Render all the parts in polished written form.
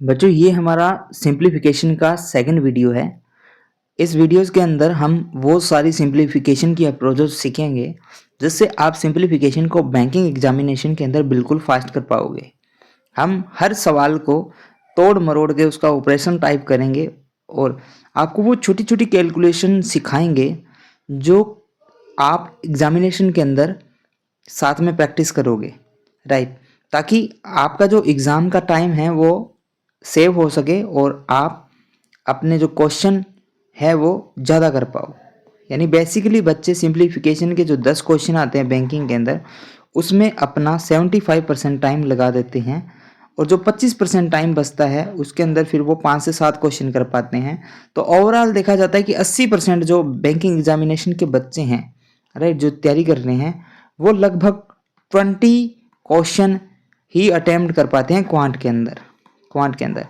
बच्चों ये हमारा सिंप्लीफिकेशन का सेकंड वीडियो है। इस वीडियोस के अंदर हम वो सारी सिंप्लीफिकेशन की अप्रोचेस सीखेंगे जिससे आप सिंप्लीफिकेशन को बैंकिंग एग्जामिनेशन के अंदर बिल्कुल फास्ट कर पाओगे। हम हर सवाल को तोड़ मरोड़ के उसका ऑपरेशन टाइप करेंगे और आपको वो छोटी छोटी कैलकुलेशन सिखाएंगे जो आप एग्जामिनेशन के अंदर साथ में प्रैक्टिस करोगे, राइट, ताकि आपका जो एग्ज़ाम का टाइम है वो सेव हो सके और आप अपने जो क्वेश्चन है वो ज़्यादा कर पाओ। यानी बेसिकली बच्चे सिंप्लीफिकेशन के जो 10 क्वेश्चन आते हैं बैंकिंग के अंदर उसमें अपना 75% टाइम लगा देते हैं और जो 25% टाइम बचता है उसके अंदर फिर वो 5 से 7 क्वेश्चन कर पाते हैं। तो ओवरऑल देखा जाता है कि 80% जो बैंकिंग एग्जामिनेशन के बच्चे हैं, राइट, जो तैयारी कर रहे हैं वो लगभग 20 क्वेश्चन ही अटेम्प्ट कर पाते हैं क्वांट के अंदर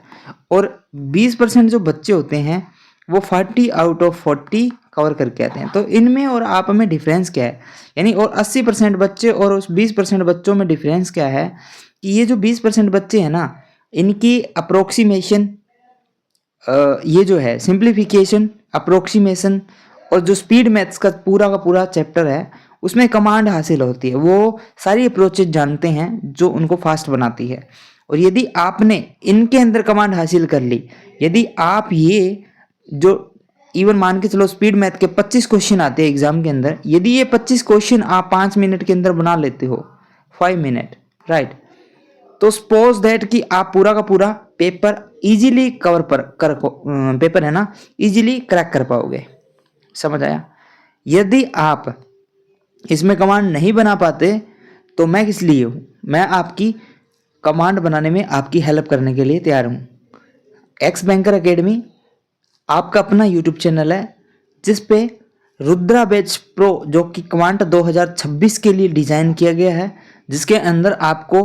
और 20% जो बच्चे होते हैं वो 40 आउट ऑफ 40 कवर करके आते हैं। तो इनमें और आप में डिफरेंस क्या है, यानी और 80% बच्चे और उस 20% बच्चों में डिफरेंस क्या है कि ये जो 20% बच्चे हैं ना इनकी अप्रोक्सीमेशन, ये जो है सिंप्लीफिकेशन, अप्रोक्सीमेशन और जो स्पीड मैथ्स का पूरा चैप्टर है उसमें कमांड हासिल होती है। वो सारी अप्रोचेज जानते हैं जो उनको फास्ट बनाती है। और यदि आपने इनके अंदर कमांड हासिल कर ली, यदि आप ये जो इवन मान के चलो स्पीड मैथ के 25 क्वेश्चन आते हैं एग्जाम के अंदर, यदि ये 25 क्वेश्चन आप 5 मिनट के अंदर बना लेते हो, 5 मिनट, राइट, तो सपोज दैट कि आप पूरा का पूरा पेपर इजीली पेपर है ना इजीली क्रैक कर पाओगे। समझ आया? यदि आप इसमें कमांड नहीं बना पाते तो मैं किस लिए हूँ, मैं आपकी कमांड बनाने में आपकी हेल्प करने के लिए तैयार हूँ। एक्स बैंकर एकेडमी आपका अपना यूट्यूब चैनल है जिस पे रुद्रा बैच प्रो जो कि कमांड 2026 के लिए डिज़ाइन किया गया है, जिसके अंदर आपको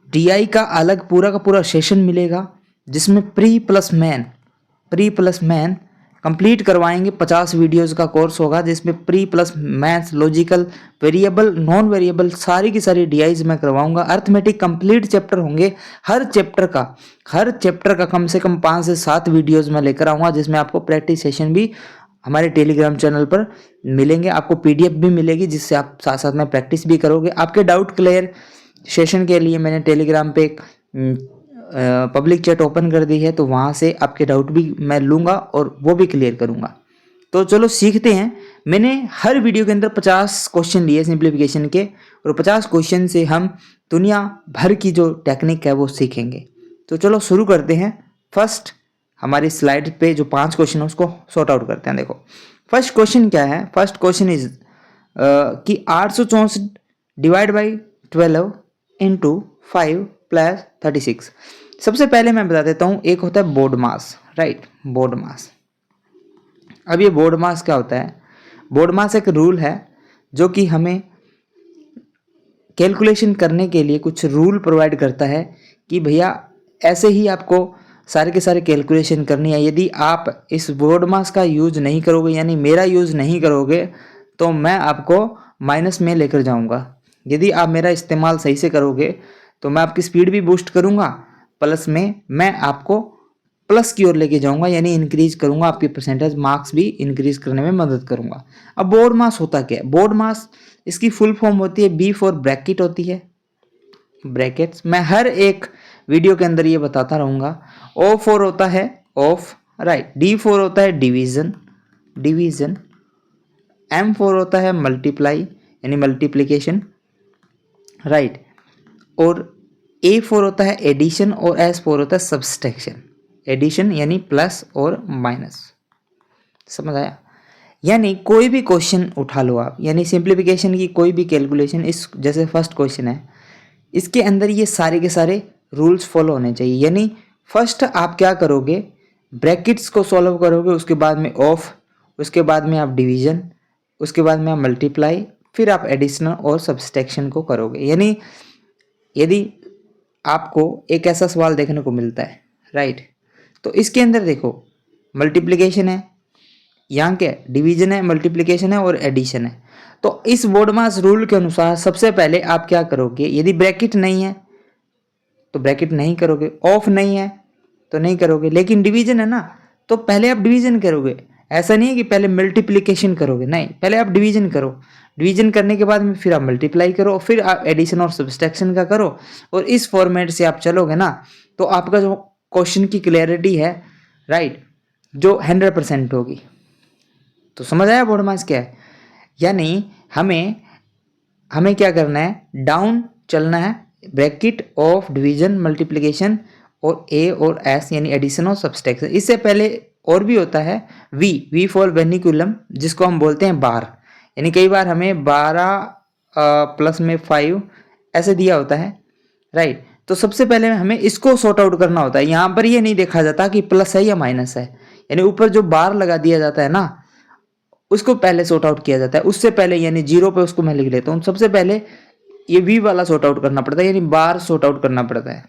टीआई का अलग पूरा का पूरा सेशन मिलेगा जिसमें प्री प्लस मैन कंप्लीट करवाएंगे। 50 वीडियोस का कोर्स होगा जिसमें pre plus maths, logical, variable, non variable सारी की सारी डीआईज मैं करवाऊंगा। अर्थमेटिक कंप्लीट चैप्टर होंगे। हर चैप्टर का कम से कम 5 से 7 वीडियोस मैं लेकर आऊँगा जिसमें आपको प्रैक्टिस सेशन भी हमारे टेलीग्राम चैनल पर मिलेंगे। आपको पीडीएफ भी मिलेगी जिससे आप साथ साथ में प्रैक्टिस भी करोगे। आपके डाउट क्लियर सेशन के लिए मैंने टेलीग्राम पे एक पब्लिक चैट ओपन कर दी है, तो वहाँ से आपके डाउट भी मैं लूँगा और वो भी क्लियर करूँगा। तो चलो सीखते हैं। मैंने हर वीडियो के अंदर 50 क्वेश्चन लिए सिंप्लीफिकेशन के और 50 क्वेश्चन से हम दुनिया भर की जो टेक्निक है वो सीखेंगे। तो चलो शुरू करते हैं। फर्स्ट हमारी स्लाइड पे जो 5 क्वेश्चन है उसको सॉर्ट आउट करते हैं। देखो फर्स्ट क्वेश्चन क्या है। फर्स्ट क्वेश्चन इज कि 864 डिवाइड बाई 12 इंटू 5 प्लस 36। सबसे पहले मैं बता देता हूँ, एक होता है बोर्ड मास, राइट, बोर्ड मास। अब ये बोर्ड मास क्या होता है? बोर्ड मास एक रूल है जो कि हमें कैलकुलेशन करने के लिए कुछ रूल प्रोवाइड करता है कि भैया ऐसे ही आपको सारे के सारे कैलकुलेशन करनी है। यदि आप इस बोर्ड मास का यूज नहीं करोगे, यानी मेरा यूज नहीं करोगे, तो मैं आपको माइनस में लेकर जाऊंगा। यदि आप मेरा इस्तेमाल सही से करोगे तो मैं आपकी स्पीड भी बूस्ट करूंगा, प्लस में मैं आपको प्लस की ओर लेके जाऊंगा, यानी इंक्रीज करूंगा, आपके परसेंटेज मार्क्स भी इंक्रीज करने में मदद करूंगा। अब बोर्ड मास होता क्या है? बोर्ड मास इसकी फुल फॉर्म होती है बी फॉर ब्रैकेट होती है, ब्रैकेट्स। मैं हर एक वीडियो के अंदर ये बताता रहूंगा। ओ फॉर होता है ऑफ, राइट, डी फॉर होता है डिवीजन, एम फॉर होता है मल्टीप्लाई यानी मल्टीप्लिकेशन, राइट, और ए फॉर होता है एडिशन और एस फॉर होता है सब्सट्रैक्शन। एडिशन यानी प्लस और माइनस। समझ आया? यानी कोई भी क्वेश्चन उठा लो आप, यानी सिंप्लीफिकेशन की कोई भी कैलकुलेशन, इस जैसे फर्स्ट क्वेश्चन है इसके अंदर ये सारे के सारे रूल्स फॉलो होने चाहिए। यानी फर्स्ट आप क्या करोगे, ब्रैकेट्स को सॉल्व करोगे, उसके बाद में ऑफ, उसके बाद में आप डिवीजन, उसके बाद में आप मल्टीप्लाई, फिर आप एडिशनल और सब्सट्रैक्शन को करोगे। यानी यदि आपको एक ऐसा सवाल देखने को मिलता है, राइट, तो इसके अंदर देखो मल्टीप्लिकेशन है, यहाँ क्या डिवीजन है, मल्टीप्लिकेशन है और एडिशन है। तो इस बोर्ड मास रूल के अनुसार सबसे पहले आप क्या करोगे, यदि ब्रैकेट नहीं है तो ब्रैकेट नहीं करोगे, ऑफ नहीं है तो नहीं करोगे। लेकिन डिवीजन है ना, तो पहले आप डिवीजन करोगे, ऐसा नहीं है कि पहले मल्टीप्लिकेशन करोगे, नहीं, पहले आप डिवीजन करो। डिवीजन करने के बाद में फिर आप मल्टीप्लाई करो, फिर आप एडिशन और सब्सट्रैक्शन का करो, और इस फॉर्मेट से आप चलोगे ना, तो आपका जो क्वेश्चन की क्लैरिटी है, राइट, जो 100% होगी। तो समझ आया बोर्ड मास क्या है? यानी हमें क्या करना है, डाउन चलना है, ब्रैकेट ऑफ डिवीजन, मल्टीप्लिकेशन और ए और एस यानी एडिशन और सब्सट्रैक्शन। इससे पहले और भी होता है वी फॉर वेनिकुलम, जिसको हम बोलते हैं बार, यानी कई बार हमें 12 प्लस में 5 ऐसे दिया होता है, राइट। तो सबसे पहले हमें इसको सॉर्ट आउट करना होता है। यहाँ पर ये नहीं देखा जाता कि प्लस है या माइनस है, यानी ऊपर जो बार लगा दिया जाता है ना, उसको पहले सॉर्ट आउट किया जाता है। उससे पहले यानी 0 पे उसको मैं लिख लेता हूँ। सबसे पहले ये वी वाला सॉर्ट आउट करना पड़ता है, यानी बार सॉर्ट आउट करना पड़ता है,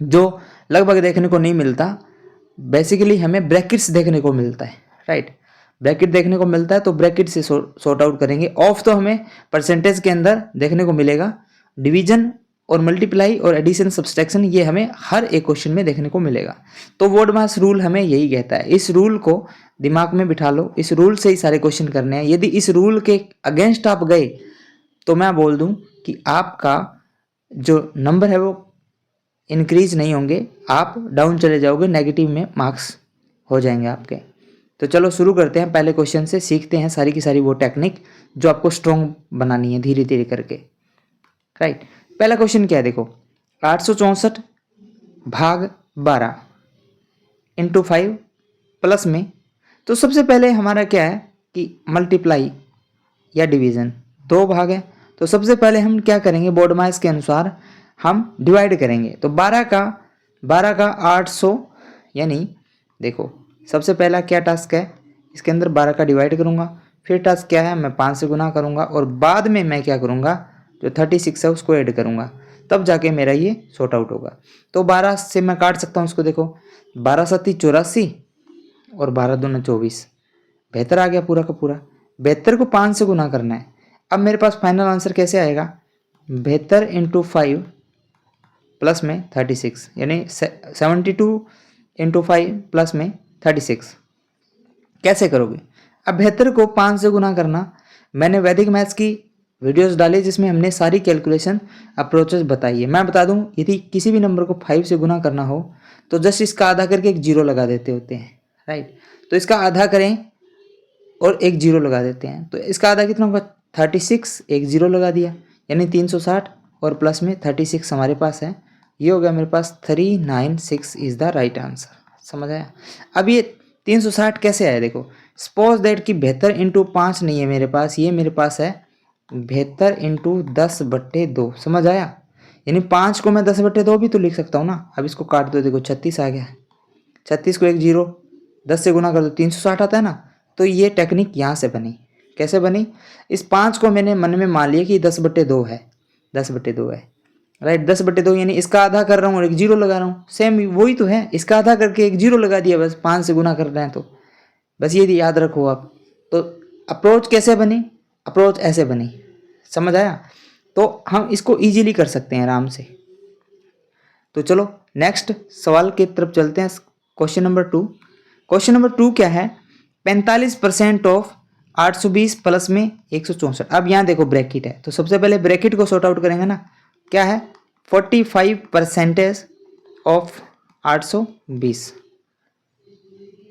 जो लगभग देखने को नहीं मिलता। बेसिकली हमें ब्रैकेट्स देखने को मिलता है, राइट, ब्रैकेट देखने को मिलता है, तो ब्रैकेट से सॉर्ट आउट करेंगे। ऑफ तो हमें परसेंटेज के अंदर देखने को मिलेगा, डिवीजन और मल्टीप्लाई और एडिशन सब्सट्रैक्शन ये हमें हर एक क्वेश्चन में देखने को मिलेगा। तो वर्ड मास रूल हमें यही कहता है। इस रूल को दिमाग में बिठा लो, इस रूल से ही सारे क्वेश्चन करने हैं। यदि इस रूल के अगेंस्ट आप गए तो मैं बोल दूं कि आपका जो नंबर है वो इंक्रीज नहीं होंगे, आप डाउन चले जाओगे, नेगेटिव में मार्क्स हो जाएंगे आपके। तो चलो शुरू करते हैं, पहले क्वेश्चन से सीखते हैं सारी की सारी वो टेक्निक जो आपको स्ट्रॉन्ग बनानी है धीरे धीरे करके, राइट। पहला क्वेश्चन क्या है, देखो 864 भाग 12 इंटू 5 प्लस में। तो सबसे पहले हमारा क्या है कि मल्टीप्लाई या डिवीजन, दो भाग है, तो सबसे पहले हम क्या करेंगे, बोर्ड मास के अनुसार हम डिवाइड करेंगे। तो 12 का 800, यानी देखो सबसे पहला क्या टास्क है, इसके अंदर 12 का डिवाइड करूंगा, फिर टास्क क्या है, मैं 5 से गुना करूंगा, और बाद में मैं क्या करूंगा, जो 36 है उसको ऐड करूंगा, तब जाके मेरा ये सॉर्ट आउट होगा। तो 12 से मैं काट सकता हूँ इसको, देखो 12 7 84 और 12 दूना 24, 72 आ गया पूरा का पूरा। 72 को 5 से गुना करना है। अब मेरे पास फाइनल आंसर कैसे आएगा, 72 इंटू 5 प्लस में 36, यानी 72 इंटू 5 प्लस में 36। कैसे करोगे, अब 72 को 5 से गुना करना, मैंने वैदिक मैथ्स की वीडियोस डाली जिसमें हमने सारी कैलकुलेशन अप्रोचेस बताई है। मैं बता दूं, यदि किसी भी नंबर को 5 से गुना करना हो तो जस्ट इसका आधा करके एक जीरो लगा देते होते हैं, राइट। तो इसका आधा करें और एक जीरो लगा देते हैं, तो इसका आधा कितना होगा 36, एक जीरो लगा दिया, यानी 360 और प्लस में 36 हमारे पास है। ये हो गया मेरे पास 396 इज द राइट आंसर। समझ आया। अब ये 360 कैसे आया, देखो सपोज दैट कि 72 इंटू 5 नहीं है मेरे पास, ये मेरे पास है 72 इंटू 10/2। समझ आया, यानी 5 को मैं 10/2 भी तो लिख सकता हूँ ना। अब इसको काट दो, देखो 36 आ गया, 36 को एक जीरो 10 से गुना कर दो 360 आता है ना। तो ये टेक्निक यहाँ से बनी। कैसे बनी, इस 5 को मैंने मन में मान लिया कि 10/2 है, 10/2 है, राइट। 10/2 यानी इसका आधा कर रहा हूँ और एक जीरो लगा रहा हूँ, सेम वही तो है, इसका आधा करके एक जीरो लगा दिया, बस 5 से गुना कर रहे हैं, तो बस ये याद रखो आप। तो अप्रोच कैसे बनी, अप्रोच ऐसे बनी। समझ आया। तो हम इसको इजीली कर सकते हैं आराम से। तो चलो नेक्स्ट सवाल की तरफ चलते हैं। Question number 2। क्वेश्चन नंबर 2 क्या है, 45% ऑफ 820 प्लस में 164। अब यहाँ देखो ब्रैकेट है, तो सबसे पहले ब्रैकेट को सॉर्ट आउट करेंगे ना। क्या है, 45% ऑफ 820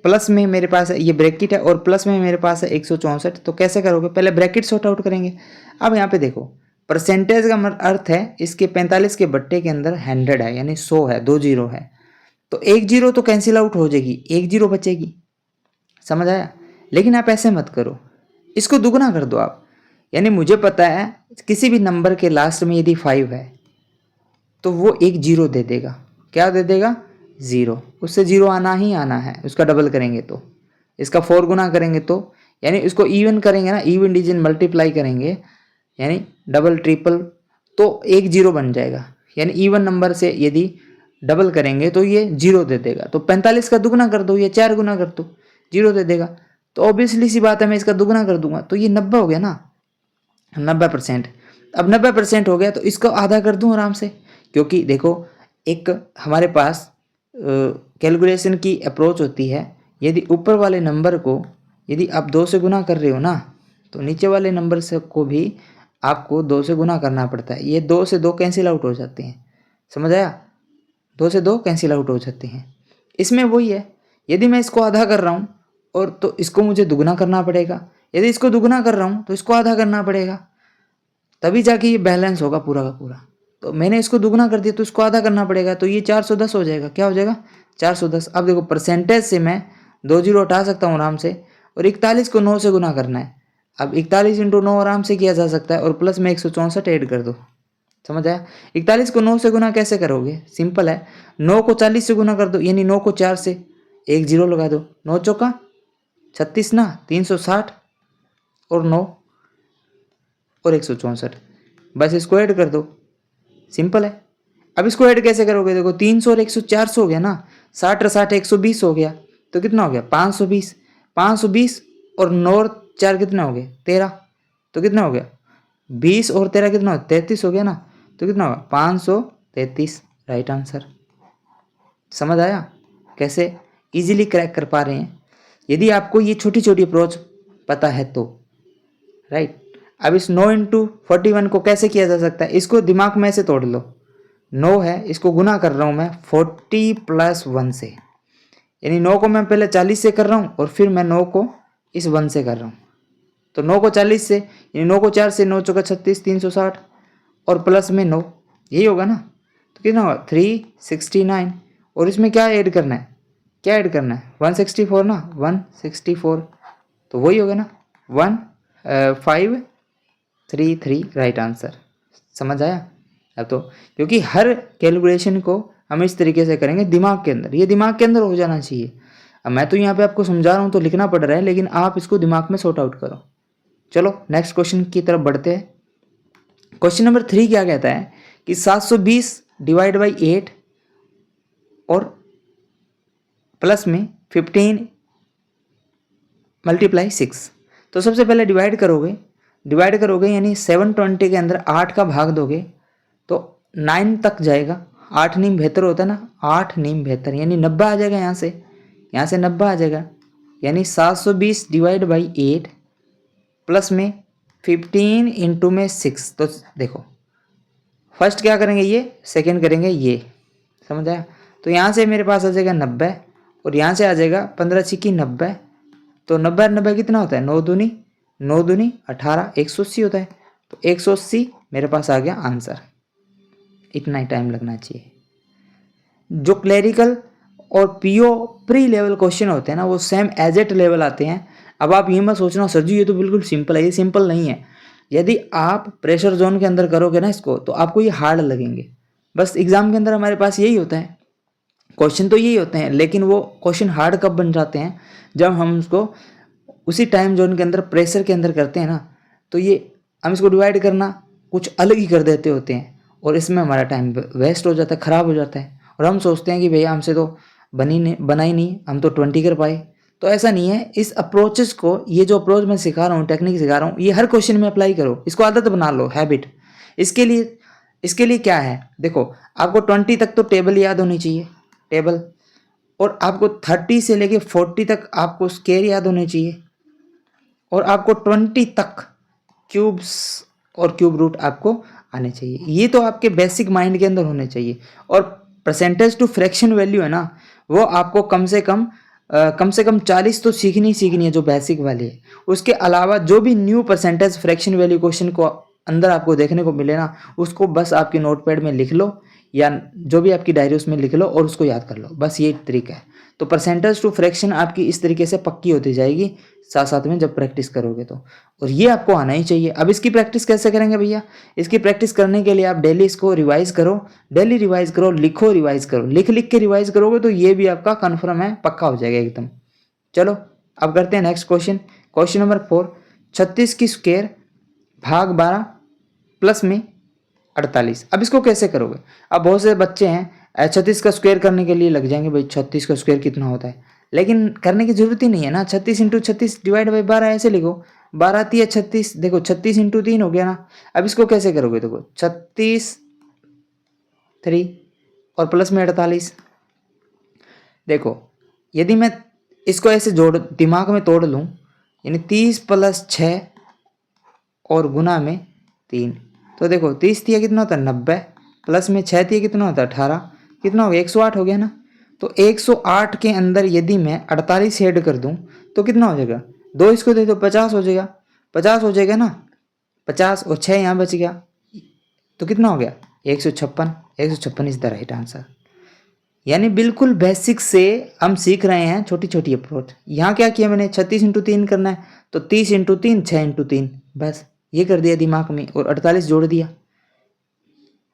प्लस में मेरे पास है, ये ब्रैकेट है, और प्लस में मेरे पास है 164। तो कैसे करोगे, पहले ब्रैकेट सॉर्ट आउट करेंगे। अब यहाँ पे देखो परसेंटेज का अर्थ है इसके 45 के बट्टे के अंदर 100 है, यानी 100 है, 2 जीरो है, तो एक जीरो तो कैंसिल आउट हो जाएगी, एक जीरो बचेगी। समझ आया। लेकिन आप ऐसे मत करो, इसको दुगना कर दो आप। यानी मुझे पता है किसी भी नंबर के लास्ट में यदि 5 है तो वो एक जीरो दे देगा। क्या दे देगा, जीरो, उससे जीरो आना ही आना है। उसका डबल करेंगे तो, इसका 4 गुना करेंगे तो, यानी इसको इवन करेंगे ना, इवन डिजिट मल्टीप्लाई करेंगे, यानी डबल ट्रिपल, तो एक जीरो बन जाएगा। यानी इवन नंबर से यदि डबल करेंगे तो ये जीरो दे देगा। तो 45 का दुगना कर दो या 4 गुना कर दो, जीरो दे देगा। तो ऑब्वियसली सी बात है, मैं इसका दुगना कर दूंगा तो ये 90 हो गया ना, 90%। अब 90% हो गया तो इसको आधा कर दूं आराम से, क्योंकि देखो एक हमारे पास कैलकुलेशन की अप्रोच होती है। यदि ऊपर वाले नंबर को यदि आप 2 से गुना कर रहे हो ना, तो नीचे वाले नंबर से को भी आपको 2 से गुना करना पड़ता है। ये 2 से 2 कैंसिल आउट हो जाते हैं, समझ आया? 2 से 2 कैंसिल आउट हो जाते हैं। इसमें वही है, यदि मैं इसको आधा कर रहा हूँ और तो इसको मुझे दुगना करना पड़ेगा, यदि इसको दुगना कर रहा हूँ तो इसको आधा करना पड़ेगा, तभी जाके ये बैलेंस होगा पूरा का पूरा। तो मैंने इसको दुगना कर दिया तो इसको आधा करना पड़ेगा, तो ये 410 हो जाएगा। क्या हो जाएगा? 410। अब देखो परसेंटेज से मैं 2 जीरो हटा सकता हूँ आराम से, और 41 को 9 से गुना करना है। अब 41 इंटू 9 आराम से किया जा सकता है, और प्लस में 164 ऐड कर दो। समझ आया? 41 को 9 से गुना कैसे करोगे? सिंपल है, 9 को 40 से गुना कर दो, यानी 9 को 4 से, एक जीरो लगा दो। 9 चौका 36 ना, 360 और 9 और 164, बस इसको ऐड कर दो, सिंपल है। अब इसको ऐड कैसे करोगे? देखो 300 और 100 400 हो गया ना, 60 और 60 120 हो गया, तो कितना हो गया? 520। 520 और 9 और 4 कितना हो गया? 13। तो कितना हो गया? 20 और 13 कितना हो? 33 हो गया ना, तो कितना होगा? 533, राइट आंसर। समझ आया कैसे इजीली क्रैक कर पा रहे हैं? यदि आपको ये छोटी छोटी अप्रोच पता है तो, राइट। अब इस 9 इंटू 41 को कैसे किया जा सकता है? इसको दिमाग में से तोड़ लो। 9 है, इसको गुना कर रहा हूँ मैं 40 प्लस 1 से, यानी 9 को मैं पहले 40 से कर रहा हूँ और फिर मैं 9 को इस 1 से कर रहा हूँ। तो 9 को 40 से, यानी 9 को 4 से, 9 चौका 36, 360 और प्लस में 9, यही होगा ना। तो कितना होगा? 369। और इसमें क्या ऐड करना है? क्या ऐड करना है? 164 ना, 164, तो वही होगा ना, 1533, राइट आंसर। समझ आया? अब तो क्योंकि हर कैलकुलेशन को हम इस तरीके से करेंगे दिमाग के अंदर, ये दिमाग के अंदर हो जाना चाहिए। अब मैं तो यहाँ पे आपको समझा रहा हूँ तो लिखना पड़ रहा है, लेकिन आप इसको दिमाग में सॉर्ट आउट करो। चलो नेक्स्ट क्वेश्चन की तरफ बढ़ते हैं। क्वेश्चन नंबर 3 क्या कहता है कि 720 डिवाइड बाई 8 और प्लस में 15 मल्टीप्लाई 6। तो सबसे पहले डिवाइड करोगे यानी 720 के अंदर 8 का भाग दोगे तो 9 तक जाएगा। 8 नीम बेहतर होता है ना, 8 नीम बेहतर, यानी 90 आ जाएगा। यहाँ से 90 आ जाएगा, यानी 720 डिवाइड बाई 8 प्लस में 15 इंटू में 6। तो देखो फर्स्ट क्या करेंगे, ये सेकेंड करेंगे ये, समझ आया? तो यहाँ से मेरे पास आ जाएगा 90 और यहाँ से आ जाएगा 15 छिक्की 90। तो 90 90 कितना होता है? 9 दूनी 18, 180 होता है। तो 180 मेरे पास आ गया आंसर। इतना ही टाइम लगना चाहिए। जो क्लरिकल और पीओ प्री लेवल क्वेश्चन होते हैं ना, वो सेम एज एट लेवल आते हैं। अब आप ये मत सोचना सर जी ये तो बिल्कुल सिंपल है, ये सिंपल नहीं है। यदि आप प्रेशर जोन के अंदर करोगे ना इसको, तो आपको ये हार्ड लगेंगे। बस एग्जाम के अंदर हमारे पास यही होता है, क्वेश्चन तो यही होते हैं, लेकिन वो क्वेश्चन हार्ड कब बन जाते हैं? जब हम उसको उसी टाइम जोन के अंदर प्रेशर के अंदर करते हैं ना, तो ये हम इसको डिवाइड करना कुछ अलग ही कर देते होते हैं, और इसमें हमारा टाइम वेस्ट हो जाता है, ख़राब हो जाता है। और हम सोचते हैं कि भैया हमसे तो बना ही नहीं, हम तो 20 कर पाए। तो ऐसा नहीं है। इस अप्रोचेस को, ये जो अप्रोच मैं सिखा रहा हूँ, टेक्निक सिखा रहा हूँ, ये हर क्वेश्चन में अप्लाई करो, इसको आदत बना लो, हैबिट। इसके लिए क्या है, देखो आपको 20 तक तो टेबल याद होनी चाहिए, टेबल, और आपको 30 से लेके 40 तक आपको स्केयर याद होने चाहिए, और आपको 20 तक क्यूब्स और क्यूब रूट आपको आने चाहिए। ये तो आपके बेसिक माइंड के अंदर होने चाहिए। और परसेंटेज टू फ्रैक्शन वैल्यू है ना, वो आपको कम से कम 40 तो सीखनी है, जो बेसिक वाली है। उसके अलावा जो भी new percentage fraction value question को अंदर आपको देखने को मिले ना, उसको बस आपके नोटपैड में लिख लो, या जो भी आपकी डायरी उसमें लिख लो और उसको याद कर लो। बस ये तरीका है। तो परसेंटेज टू फ्रैक्शन आपकी इस तरीके से पक्की होती जाएगी साथ साथ में जब प्रैक्टिस करोगे तो, और ये आपको आना ही चाहिए। अब इसकी प्रैक्टिस कैसे करेंगे भैया? इसकी प्रैक्टिस करने के लिए आप डेली इसको रिवाइज करो, लिखो, रिवाइज करो, लिख के रिवाइज करोगे तो ये भी आपका कन्फर्म है, पक्का हो जाएगा एकदम। चलो अब करते हैं नेक्स्ट क्वेश्चन। क्वेश्चन नंबर 4, 36 की स्क्वायर भाग 12 प्लस में 48। अब इसको कैसे करोगे? अब बहुत से बच्चे हैं 36 का स्क्वायर करने के लिए लग जाएंगे, भाई 36 का स्क्वायर कितना होता है, लेकिन करने की जरूरत ही नहीं है ना। 36 इंटू 36 डिवाइड बाई 12 ऐसे लिखो, 12 3 36, देखो 36 इंटू 3 हो गया ना। अब इसको कैसे करोगे? देखो 36 3 और प्लस में 48, देखो यदि मैं इसको ऐसे दिमाग में तोड़ लूँ, यानी 30 + 6 और गुना में 3, तो देखो 30 दिया कितना होता है 90, प्लस में 6 दिया कितना होता है 18, कितना हो गया 108 हो गया ना। तो 108 के अंदर यदि मैं 48 ऐड कर दूं तो कितना हो जाएगा, 2 इसको दे दो 50 हो जाएगा, 50 हो जाएगा ना, 50 और 6 यहाँ बच गया, तो कितना हो गया 156, 156 इज द राइट आंसर। यानी बिल्कुल बेसिक से हम सीख रहे हैं छोटी छोटी अप्रोच। यहाँ क्या किया मैंने, 36 × 3 करना है तो 30 × 3 6 × 3, बस ये कर दिया दिमाग में और 48 जोड़ दिया।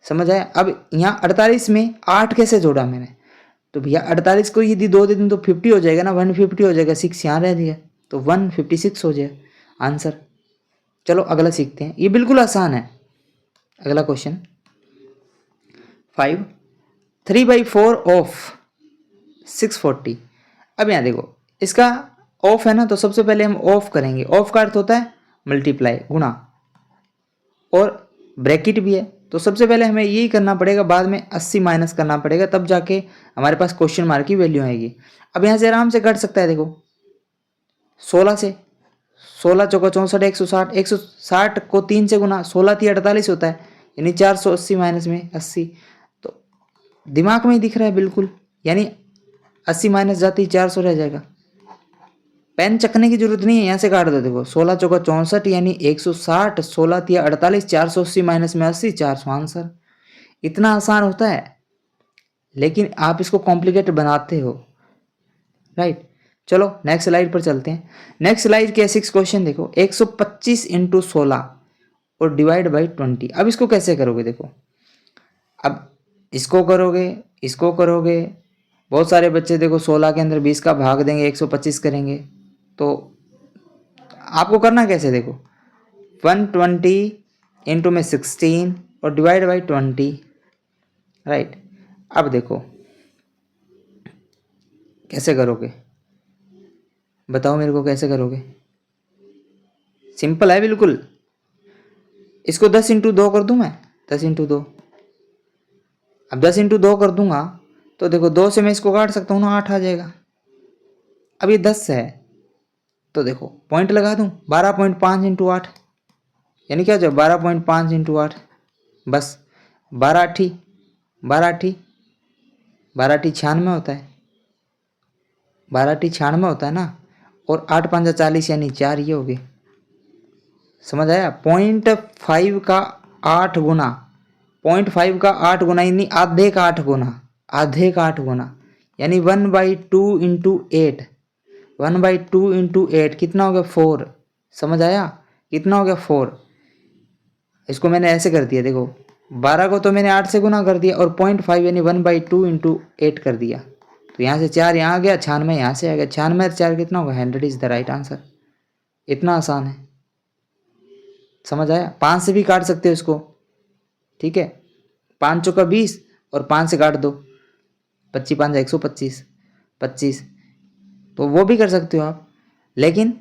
समझ आया। अब यहाँ 48 में 8 कैसे जोड़ा मैंने, तो भैया 48 को यदि 2 दे दूँ तो 50 हो जाएगा ना, 150 हो जाएगा, 6 यहाँ रह दिया तो 156 हो जाए आंसर। चलो अगला सीखते हैं, ये बिल्कुल आसान है। अगला क्वेश्चन 5, 3/4 ऑफ 640। अब यहाँ देखो इसका ऑफ है ना, तो सबसे पहले हम ऑफ करेंगे। ऑफ का अर्थ होता है मल्टीप्लाई, गुणा, और ब्रैकेट भी है, तो सबसे पहले हमें यही करना पड़ेगा, बाद में 80 माइनस करना पड़ेगा, तब जाके हमारे पास क्वेश्चन मार्क की वैल्यू आएगी। अब यहाँ से आराम से कट सकता है, देखो 16 से, 16 चौका 64, 160, 160 को 3 से गुना, 16 3 48 होता है, यानी 480 माइनस में 80, तो दिमाग में ही दिख रहा है बिल्कुल, यानी 80 माइनस जाती 400 रह जाएगा। पेन चकने की जरूरत नहीं है, यहाँ से काट दो, देखो 16 चौका 64 यानी 160, 16 3 48, 480 माइनस में 80, 400 आंसर। इतना आसान होता है, लेकिन आप इसको कॉम्प्लिकेटेड बनाते हो, राइट। चलो नेक्स्ट स्लाइड पर चलते हैं। नेक्स्ट स्लाइड के 6 क्वेश्चन देखो, 125 × 16 और डिवाइड बाई 20। अब इसको कैसे करोगे, देखो अब इसको करोगे, इसको करोगे, बहुत सारे बच्चे देखो 16 के अंदर 20 का भाग देंगे, 125 करेंगे, तो आपको करना कैसे, देखो 120 इंटू में 16 और डिवाइड बाई 20, राइट। अब देखो कैसे करोगे, बताओ मेरे को कैसे करोगे। सिंपल है बिल्कुल, इसको 10 × 2 कर दूं मैं, 10 × 2। अब 10 × 2 कर दूंगा तो देखो 2 से मैं इसको काट सकता हूँ ना, 8 आ जाएगा। अब ये 10 है तो देखो पॉइंट लगा दूं, 12.5 × 8 यानी क्या हो जाए 12.5 × 8, बस 12 8 12 8 12 8 96 होता है, 12 8 96 होता है ना, और 8 5 40 यानी 4, ये हो गए। समझ आया। 0.5 का 8 गुना, 0.5 का 8 गुना यानी आधे का 8 गुना, आधे का 8 गुना यानी 1/2 × 8, 1/2 × 8 कितना हो गया 4। समझ आया, कितना हो गया 4। इसको मैंने ऐसे कर दिया, देखो 12 को तो मैंने 8 से गुना कर दिया और 0.5 यानी 1/2 × 8 कर दिया, तो यहाँ से 4 यहाँ आ गया, 96 यहाँ से आ गया, 96 और 4 कितना होगा 100 इज द राइट आंसर। इतना आसान है, समझ आया। 5 से भी काट सकते हो इसको, ठीक है, 5 चौका 20 और 5 से काट दो, 25 5 125, 25, तो वो भी कर सकते हो आप, लेकिन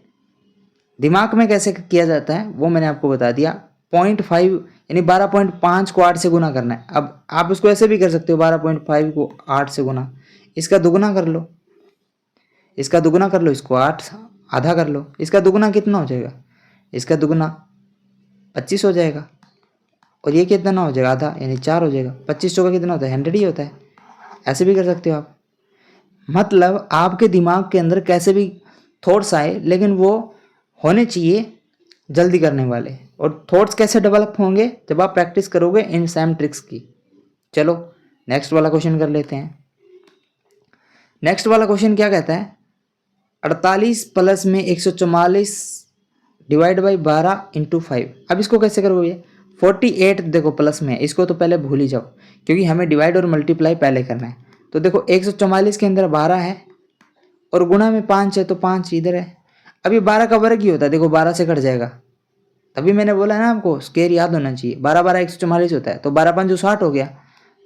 दिमाग में कैसे किया जाता है वो मैंने आपको बता दिया। 0.5 यानी 12.5 को 8 से गुना करना है। अब आप इसको ऐसे भी कर सकते हो, 12.5 को 8 से गुना, इसका दुगुना कर लो, इसका दुगुना कर लो, इसको 8 आधा कर लो, इसका दुगुना कितना हो जाएगा, इसका दुगुना 25 हो जाएगा, और ये कितना हो जाएगा आधा यानी 4 हो जाएगा। 25 चौका कितना होता है 100 ही होता है। ऐसे भी कर सकते हो आप, मतलब आपके दिमाग के अंदर कैसे भी थॉट्स आए, लेकिन वो होने चाहिए जल्दी करने वाले। और थॉट्स कैसे डेवलप होंगे, जब आप प्रैक्टिस करोगे इन सेम ट्रिक्स की। चलो नेक्स्ट वाला क्वेश्चन कर लेते हैं। नेक्स्ट वाला क्वेश्चन क्या कहता है, 48 प्लस में 144 डिवाइड बाई 12 × 5। अब इसको कैसे करोगे, 48 देखो प्लस में, इसको तो पहले भूल ही जाओ, क्योंकि हमें डिवाइड और मल्टीप्लाई पहले करना है। तो देखो 144 के अंदर 12 है और गुणा में 5 है, तो 5 इधर है। अब ये 12 का वर्ग ही होता है, देखो 12 से कट जाएगा, तभी मैंने बोला है ना आपको स्केयर याद होना चाहिए। 12 12 144 होता है, तो 12 5 60 हो गया,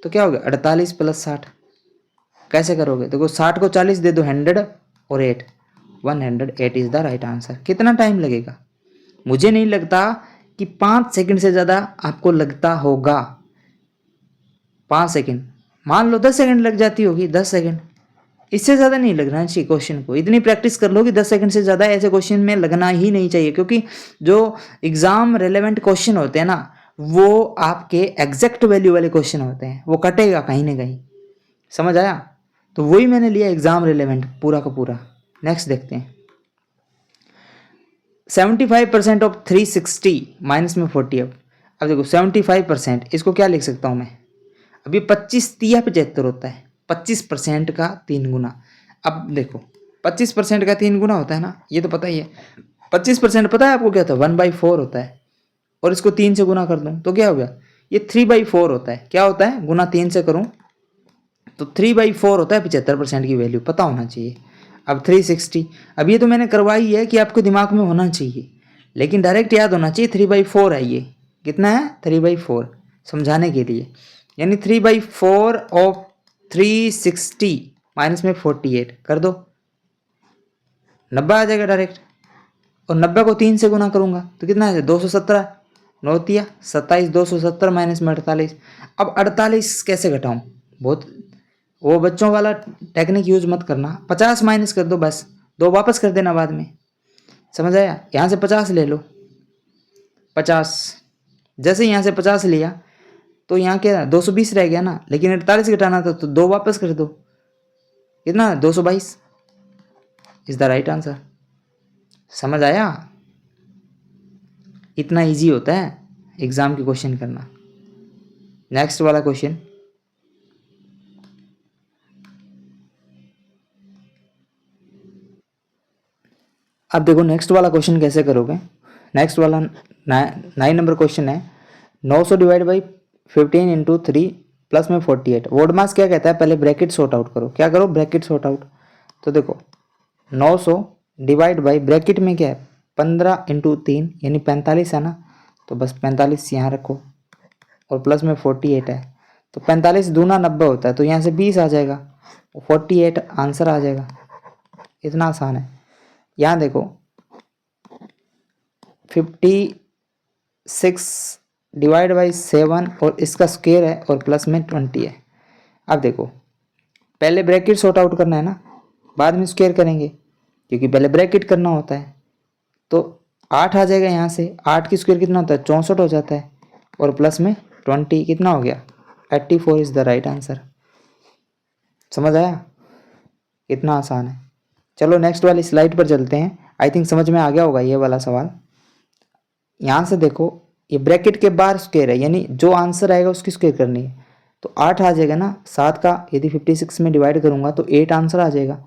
तो क्या हो गया 48 + 60। कैसे करोगे, देखो 60 को 40 दे दो, 100 और 8, 108 इज द राइट आंसर। कितना टाइम लगेगा, मुझे नहीं लगता कि 5 सेकंड से ज़्यादा आपको लगता होगा। 5 सेकंड, मान लो 10 सेकंड लग जाती होगी, 10 सेकंड, इससे ज़्यादा नहीं लगना चाहिए क्वेश्चन को। इतनी प्रैक्टिस कर लो कि 10 सेकंड से ज़्यादा ऐसे क्वेश्चन में लगना ही नहीं चाहिए, क्योंकि जो एग्ज़ाम रेलेवेंट क्वेश्चन होते हैं ना, वो आपके एग्जैक्ट वैल्यू वाले क्वेश्चन होते हैं, वो कटेगा कहीं ना कहीं। समझ आया? तो वही मैंने लिया एग्ज़ाम रेलेवेंट पूरा का पूरा। नेक्स्ट देखते हैं। 75% ऑफ 360 माइनस में 40। अब देखो 75%, इसको क्या लिख सकता हूँ मैं? अभी 25 तिया 75 होता है, 25% का 3 गुना। अब देखो 25% का 3 गुना होता है ना, ये तो पता ही है। 25% पता है आपको क्या होता है? 1/4 होता है। और इसको 3 से गुना कर दूँ तो क्या हो गया? ये 3/4 होता है। क्या होता है? गुना 3 से करूँ तो 3/4 होता है 75% की वैल्यू, पता होना चाहिए। अब 360, अब ये तो मैंने करवाई है कि आपको दिमाग में होना चाहिए, लेकिन डायरेक्ट याद होना चाहिए 3/4 है ये। कितना है? 3/4, समझाने के लिए। यानी 3/4 ऑफ 360 माइनस में 48 कर दो, 90 आ जाएगा डायरेक्ट। और 90 को 3 से गुना करूंगा तो कितना है? 217। 9 तिया 27, 270 माइनस में 48। अब 48 कैसे घटाऊं? बहुत वो बच्चों वाला टेक्निक यूज मत करना। 50 माइनस कर दो बस, 2 वापस कर देना बाद में। समझ आया? यहाँ से 50 ले लो, 50। जैसे यहाँ से 50 लिया तो यहाँ क्या 220 रह गया ना, लेकिन 48 घटाना था तो 2 वापस कर दो। कितना? 222 इज द राइट आंसर। समझ आया? इतना इजी होता है एग्जाम के क्वेश्चन करना। नेक्स्ट वाला क्वेश्चन, अब देखो नेक्स्ट वाला क्वेश्चन कैसे करोगे। नेक्स्ट वाला 9 नंबर क्वेश्चन है। 900 डिवाइड बाई 15 इंटू 3 प्लस में 48। वर्ड मास क्या कहता है? पहले ब्रैकेट सॉर्ट आउट करो। क्या करो? Bracket sort out. तो देखो 900 डिवाइड बाई ब्रैकेट में क्या है? 15 इंटू 3 यानी 45 है ना, तो बस 45 यहाँ रखो और प्लस में 48 है, तो 45 दूना 90 होता है, तो यहाँ से 20 आ जाएगा, 48 आंसर आ जाएगा। इतना आसान है। यहाँ देखो 56 डिवाइड बाई 7 और इसका स्क्वायर है और प्लस में 20 है। अब देखो पहले ब्रैकेट सॉर्ट आउट करना है ना, बाद में स्क्वायर करेंगे, क्योंकि पहले ब्रैकेट करना होता है। तो 8 आ जाएगा यहाँ से, 8 की स्क्वायर कितना होता है? 64 हो जाता है, और प्लस में 20 कितना हो गया? 84 इज द राइट आंसर। समझ आया? कितना आसान है। चलो नेक्स्ट वाली स्लाइड पर चलते हैं। आई थिंक समझ में आ गया होगा ये वाला सवाल। यहाँ से देखो ये ब्रैकेट के बाहर स्क्वायर है, यानी जो आंसर आएगा उसकी स्क्वायर करनी है। तो 8 आ जाएगा ना, 7 का यदि 56 में डिवाइड करूंगा तो 8 आंसर आ जाएगा।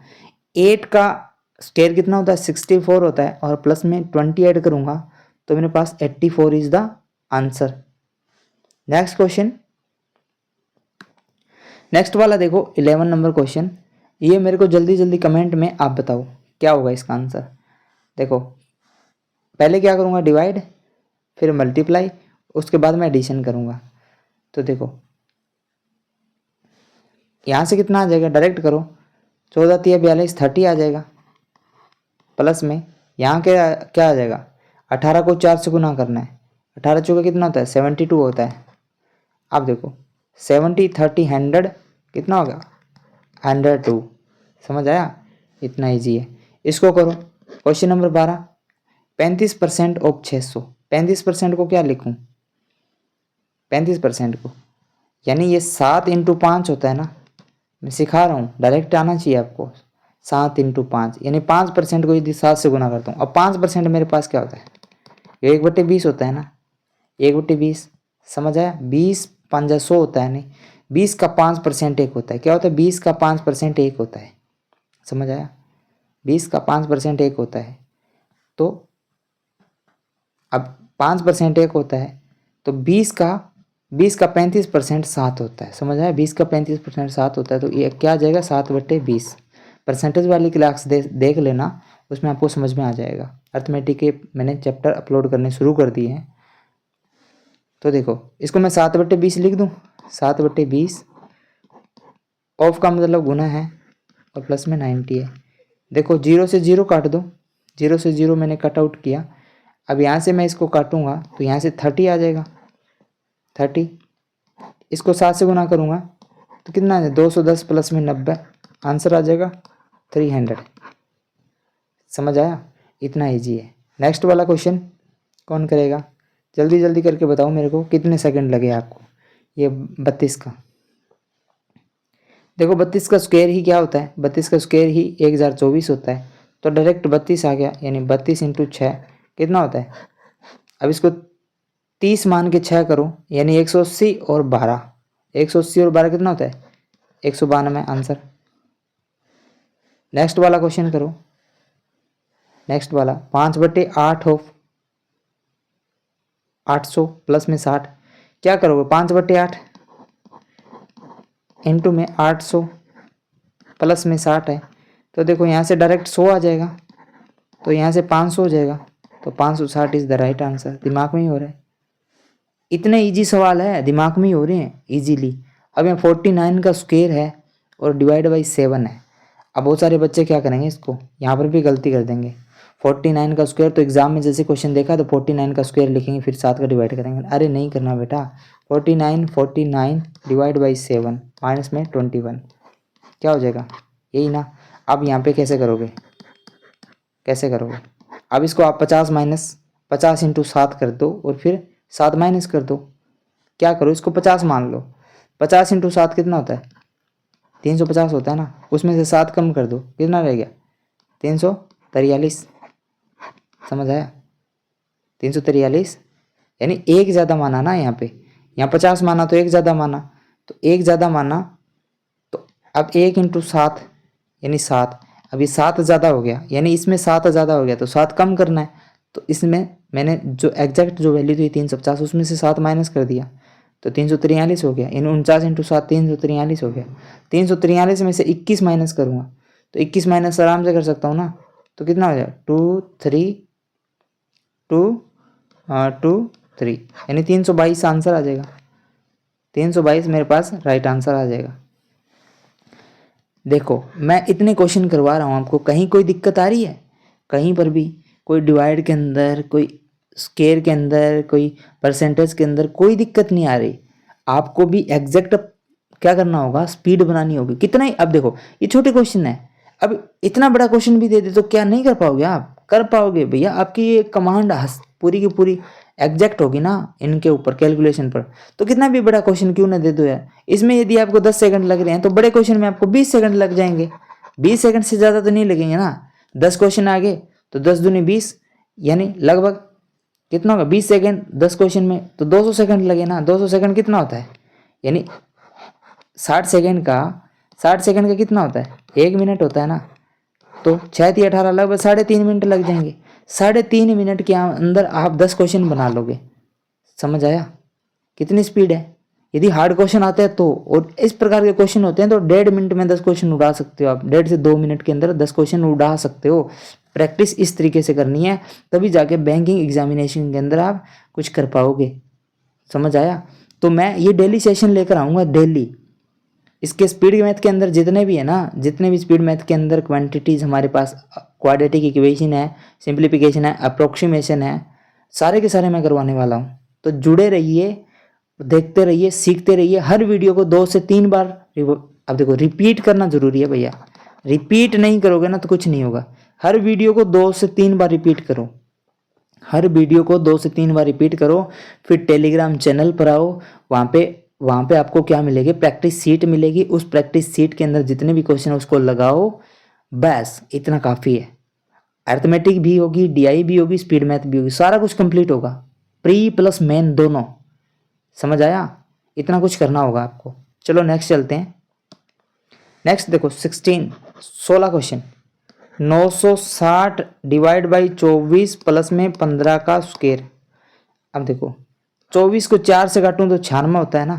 8 का स्क्वायर कितना होता है? 64 होता है, और प्लस में 20 ऐड करूंगा तो मेरे पास 84 is the answer. Next question, next वाला देखो 11 नंबर क्वेश्चन। ये मेरे को जल्दी जल्दी कमेंट में आप बताओ क्या होगा इसका आंसर। देखो पहले क्या करूँगा? डिवाइड, फिर मल्टीप्लाई, उसके बाद मैं एडिशन करूँगा। तो देखो यहाँ से कितना आ जाएगा? डायरेक्ट करो, 14 तिया 42, 30 आ जाएगा। प्लस में यहाँ क्या क्या आ जाएगा? 18 को 4 से गुना करना है, 18 चौका कितना होता है? 72 होता है। अब देखो 70 30 100 कितना होगा? 102। समझ आया? इतना इजी है। इसको करो क्वेश्चन नंबर 12। 35% ऑफ 600। 35% को क्या लिखूं? 35% को यानी ये 7 इंटू 5 होता है ना, मैं सिखा रहा हूँ, डायरेक्ट आना चाहिए आपको। 7 इंटू 5 यानी 5% को यदि 7 से गुना करता हूँ। अब 5% मेरे पास क्या होता है? ये 1/20 होता है ना, 1/20। समझ आया? 20 5 100 होता है, नहीं 20 का 5% एक होता है। क्या होता है? 20 का 5% एक होता है। समझ आया? 20 का 5% एक होता है। तो अब 5% एक होता है, तो 20 का 35% 7 होता है। समझ आया? 20 का 35% 7 होता है, तो ये क्या आ जाएगा? 7/20। परसेंटेज वाली क्लास देख लेना, उसमें आपको समझ में आ जाएगा। अर्थमेटिक के मैंने चैप्टर अपलोड करने शुरू कर दिए हैं। तो देखो इसको मैं 7/20 लिख दूँ। 7/20 ऑफ का मतलब गुना है, और प्लस में 90 है। देखो 0 से 0 काट दो, 0 से 0 मैंने कट आउट किया। अब यहाँ से मैं इसको काटूंगा तो यहाँ से 30 आ जाएगा, 30। इसको 7 से गुना करूँगा तो कितना है? 210 प्लस में 90, आंसर आ जाएगा 300। समझ आया? इतना ईजी है। नेक्स्ट वाला क्वेश्चन कौन करेगा? जल्दी जल्दी करके बताओ मेरे को, कितने सेकंड लगे आपको? ये 32 का। देखो 32 का स्क्वायर ही क्या होता है? 32 का स्क्वायर ही 1024 होता है। तो डायरेक्ट 32 आ गया, यानी 32 इंटू 6 कितना होता है? अब इसको 30 मान के 6 करो, यानी 180 और 12। 180 और 12 कितना होता है? 192 आंसर। नेक्स्ट वाला क्वेश्चन करो। नेक्स्ट वाला 5/8 ऑफ 800 प्लस में 60। क्या करोगे? 5/8 इंटू में 800 प्लस में 60 है। तो देखो यहाँ से डायरेक्ट 100 आ जाएगा, तो यहाँ से 500 हो जाएगा। तो 560 इज द राइट आंसर। दिमाग में ही हो रहा है। इतने इजी सवाल है, दिमाग में ही हो रहे हैं इजीली। अब यहाँ 49 का स्क्वायर है और डिवाइड बाई 7 है। अब बहुत सारे बच्चे क्या करेंगे, इसको यहाँ पर भी गलती कर देंगे। 49 का स्क्वायर, तो एग्जाम में जैसे क्वेश्चन देखा तो 49 का स्क्वायर लिखेंगे, फिर 7 का डिवाइड करेंगे। अरे नहीं करना बेटा। 49 डिवाइड बाई 7 माइनस में 21 क्या हो जाएगा? यही ना। अब यहाँ पे कैसे करोगे? कैसे करोगे? अब इसको आप 50 इंटू 7 कर दो और फिर 7 माइनस कर दो। क्या करो, इसको 50 मान लो। 50 इंटू 7 कितना होता है? 350 होता है ना। उसमें से 7 कम कर दो, कितना रह गया? 343। समझ आया? 343, यानी एक ज़्यादा माना ना यहाँ पे। यहाँ 50 माना तो एक ज़्यादा माना, तो एक ज़्यादा माना। तो अब 1 इंटू 7 यानी 7। अभी 7 ज़्यादा हो गया, यानी इसमें 7 ज़्यादा हो गया, तो 7 कम करना है। तो इसमें मैंने जो एग्जैक्ट जो वैल्यू थी 350, उसमें से 7 माइनस कर दिया, तो 343 हो गया। यानी 49 इंटू 7 343 हो गया। 343 में से 21 माइनस करूँगा, तो 21 माइनस आराम से कर सकता हूँ ना। तो कितना हो जाएगा? 2 3 2 2 3, यानी 322 आंसर आ जाएगा। 322 मेरे पास राइट आंसर आ जाएगा। देखो मैं इतने क्वेश्चन करवा रहा हूँ आपको, कहीं कोई दिक्कत आ रही है? कहीं पर भी कोई डिवाइड के अंदर, कोई स्केयर के अंदर, कोई परसेंटेज के अंदर कोई दिक्कत नहीं आ रही? आपको भी एग्जैक्ट क्या करना होगा? स्पीड बनानी होगी। कितना ही, अब देखो ये छोटे क्वेश्चन है, अब इतना बड़ा क्वेश्चन भी दे दे तो क्या नहीं कर पाओगे आप? कर पाओगे भैया। आपकी ये कमांड पूरी की पूरी एग्जैक्ट होगी ना इनके ऊपर, कैलकुलेशन पर। तो कितना भी बड़ा क्वेश्चन क्यों ना दे दो यार। इसमें यदि आपको 10 सेकंड लग रहे हैं तो बड़े क्वेश्चन में आपको 20 सेकंड लग जाएंगे। 20 सेकंड से ज़्यादा तो नहीं लगेंगे ना। 10 क्वेश्चन आगे तो 10 दूनी 20, यानी लगभग कितना होगा? 20 सेकंड 10 क्वेश्चन में, तो 200 सेकंड लगे ना। 200 सेकंड कितना होता है? यानी 60 सेकंड का 60 सेकंड का कितना होता है? 1 मिनट होता है ना। तो 6 × 18 लगभग 3.5 मिनट लग जाएंगे। 3.5 मिनट के अंदर आप 10 क्वेश्चन बना लोगे। समझ आया कितनी स्पीड है? यदि हार्ड क्वेश्चन आते हैं तो, और इस प्रकार के क्वेश्चन होते हैं तो 1.5 मिनट में 10 क्वेश्चन उड़ा सकते हो आप। 1.5 से 2 मिनट के अंदर 10 क्वेश्चन उड़ा सकते हो। प्रैक्टिस इस तरीके से करनी है, तभी जाके बैंकिंग एग्जामिनेशन के अंदर आप कुछ कर पाओगे। समझ आया? तो मैं ये डेली सेशन लेकर आऊँगा, डेली। इसके स्पीड मैथ के अंदर जितने भी है ना, जितने भी स्पीड मैथ के अंदर क्वांटिटीज हमारे पास, क्वाड्रेटिक इक्वेशन है, सिंप्लीफिकेशन है, अप्रोक्सीमेशन है, सारे के सारे मैं करवाने वाला हूँ। तो जुड़े रहिए, देखते रहिए, सीखते रहिए। हर वीडियो को 2 से 3 बार अब देखो रिपीट करना जरूरी है भैया। रिपीट नहीं करोगे ना तो कुछ नहीं होगा। हर वीडियो को 2 से 3 बार रिपीट करो। हर वीडियो को 2 से 3 बार रिपीट करो। फिर टेलीग्राम चैनल पर आओ, वहाँ पे आपको क्या मिलेगी? प्रैक्टिस सीट मिलेगी। उस प्रैक्टिस सीट के अंदर जितने भी क्वेश्चन है उसको लगाओ, बस इतना काफ़ी है। अर्थमेटिक भी होगी, डीआई भी होगी, स्पीड मैथ भी होगी, सारा कुछ कंप्लीट होगा, प्री प्लस मेन दोनों। समझ आया? इतना कुछ करना होगा आपको। चलो नेक्स्ट चलते हैं। नेक्स्ट देखो 16 क्वेश्चन। 960 डिवाइड बाई 24 प्लस में 15 का स्क्वायर। अब देखो 24 को 4 से काटूं तो 96 होता है ना,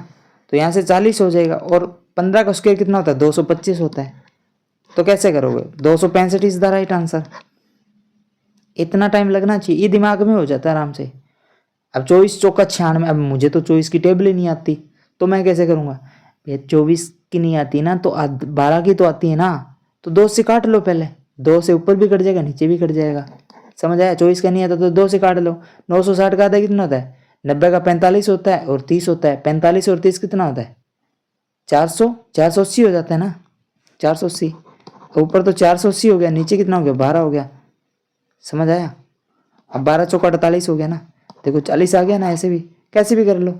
तो यहाँ से 40 हो जाएगा। और 15 का स्क्वायर कितना होता है? 225 होता है। तो कैसे करोगे? 265 इज द राइट आंसर। इतना टाइम लगना चाहिए, ये दिमाग में हो जाता है आराम से। अब 24 चौका 96, अब मुझे तो 24 की टेबल ही नहीं आती, तो मैं कैसे करूँगा? ये 24 की नहीं आती ना, तो 12 की तो आती है ना, तो 2 से काट लो पहले। 2 से ऊपर भी कट जाएगा, नीचे भी कट जाएगा। समझ आया? 24 का नहीं आता तो 2 से काट लो। 960 का आधा कितना होता है? 90 का 45 होता है और 30 होता है। 45 और 30 कितना होता है? 400, 480 हो जाता है ना। 480, ऊपर तो 480 हो गया, नीचे कितना हो गया 12 हो गया, समझ आया। अब 12 चौका 48 हो गया ना, देखो 40 आ गया ना, ऐसे भी कैसे भी कर लो,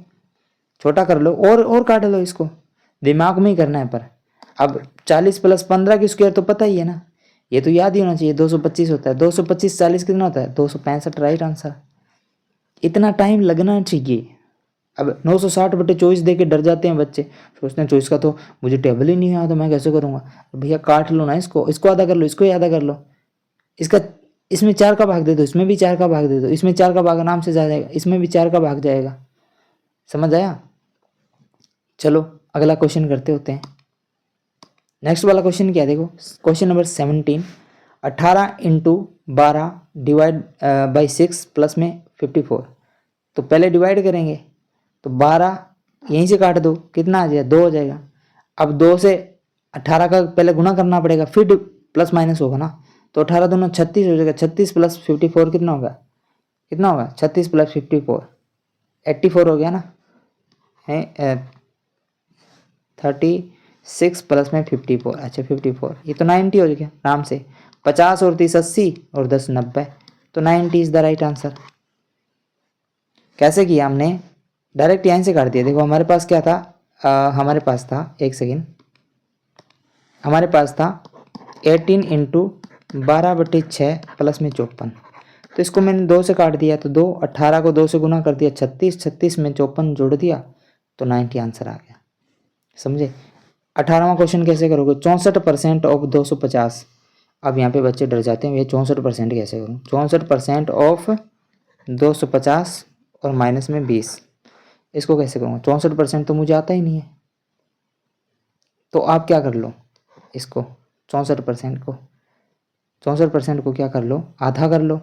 छोटा कर लो और काट लो, इसको दिमाग में ही करना है। पर अब 40 + 15 की स्क्वायर तो पता ही है ना, ये तो याद ही होना चाहिए, 225 होता है। 225 40 कितना होता है 265, राइट आंसर। इतना टाइम लगना चाहिए। अब 960/24 दे के डर जाते हैं बच्चे, सोचते हैं 24 का तो मुझे टेबल ही नहीं आया, तो मैं कैसे करूँगा। भैया काट लो ना, इसको आधा कर लो, इसको आधा कर लो, इसका इसमें 4 का भाग दे दो, इसमें भी 4 का भाग दे दो, इसमें 4 का भाग आराम से जा जाएगा, इसमें भी 4 का भाग जाएगा, समझ आया। चलो अगला क्वेश्चन करते होते हैं। नेक्स्ट वाला क्वेश्चन क्या है, देखो question number 17। 18 × 12 divide by 6 plus में 54। तो पहले डिवाइड करेंगे, तो 12 यहीं से काट दो, कितना आ जाएगा 2 हो जाएगा। अब 2 से 18 का पहले गुना करना पड़ेगा, फिर प्लस माइनस होगा ना, तो 18 दूना 36 हो जाएगा। 36 + 54 कितना होगा, 36 + 54 84 हो गया ना, है 36 प्लस में 54, अच्छा 54, ये तो 90 हो गया आराम से। 50 और 30 80 और 10 90, तो 90 इज द राइट आंसर। कैसे किया हमने, डायरेक्ट यहाँ से काट दिया। देखो हमारे पास क्या था, हमारे पास था, एक सेकेंड, हमारे पास था 18 × 12/6 प्लस में 54, तो इसको मैंने 2 से काट दिया, तो 2, 18 को 2 से गुना कर दिया 36, 36 में 54 जोड़ दिया, तो 90 आंसर आ गया, समझे। 18वां क्वेश्चन कैसे करोगे, 64% ऑफ 250। अब यहाँ पे बच्चे डर जाते हैं, ये 64% कैसे करूँ। 64% ऑफ 250 और माइनस में 20, इसको कैसे करूँगा। 64% तो मुझे आता ही नहीं है, तो आप क्या कर लो, इसको 64% को क्या कर लो, आधा कर लो।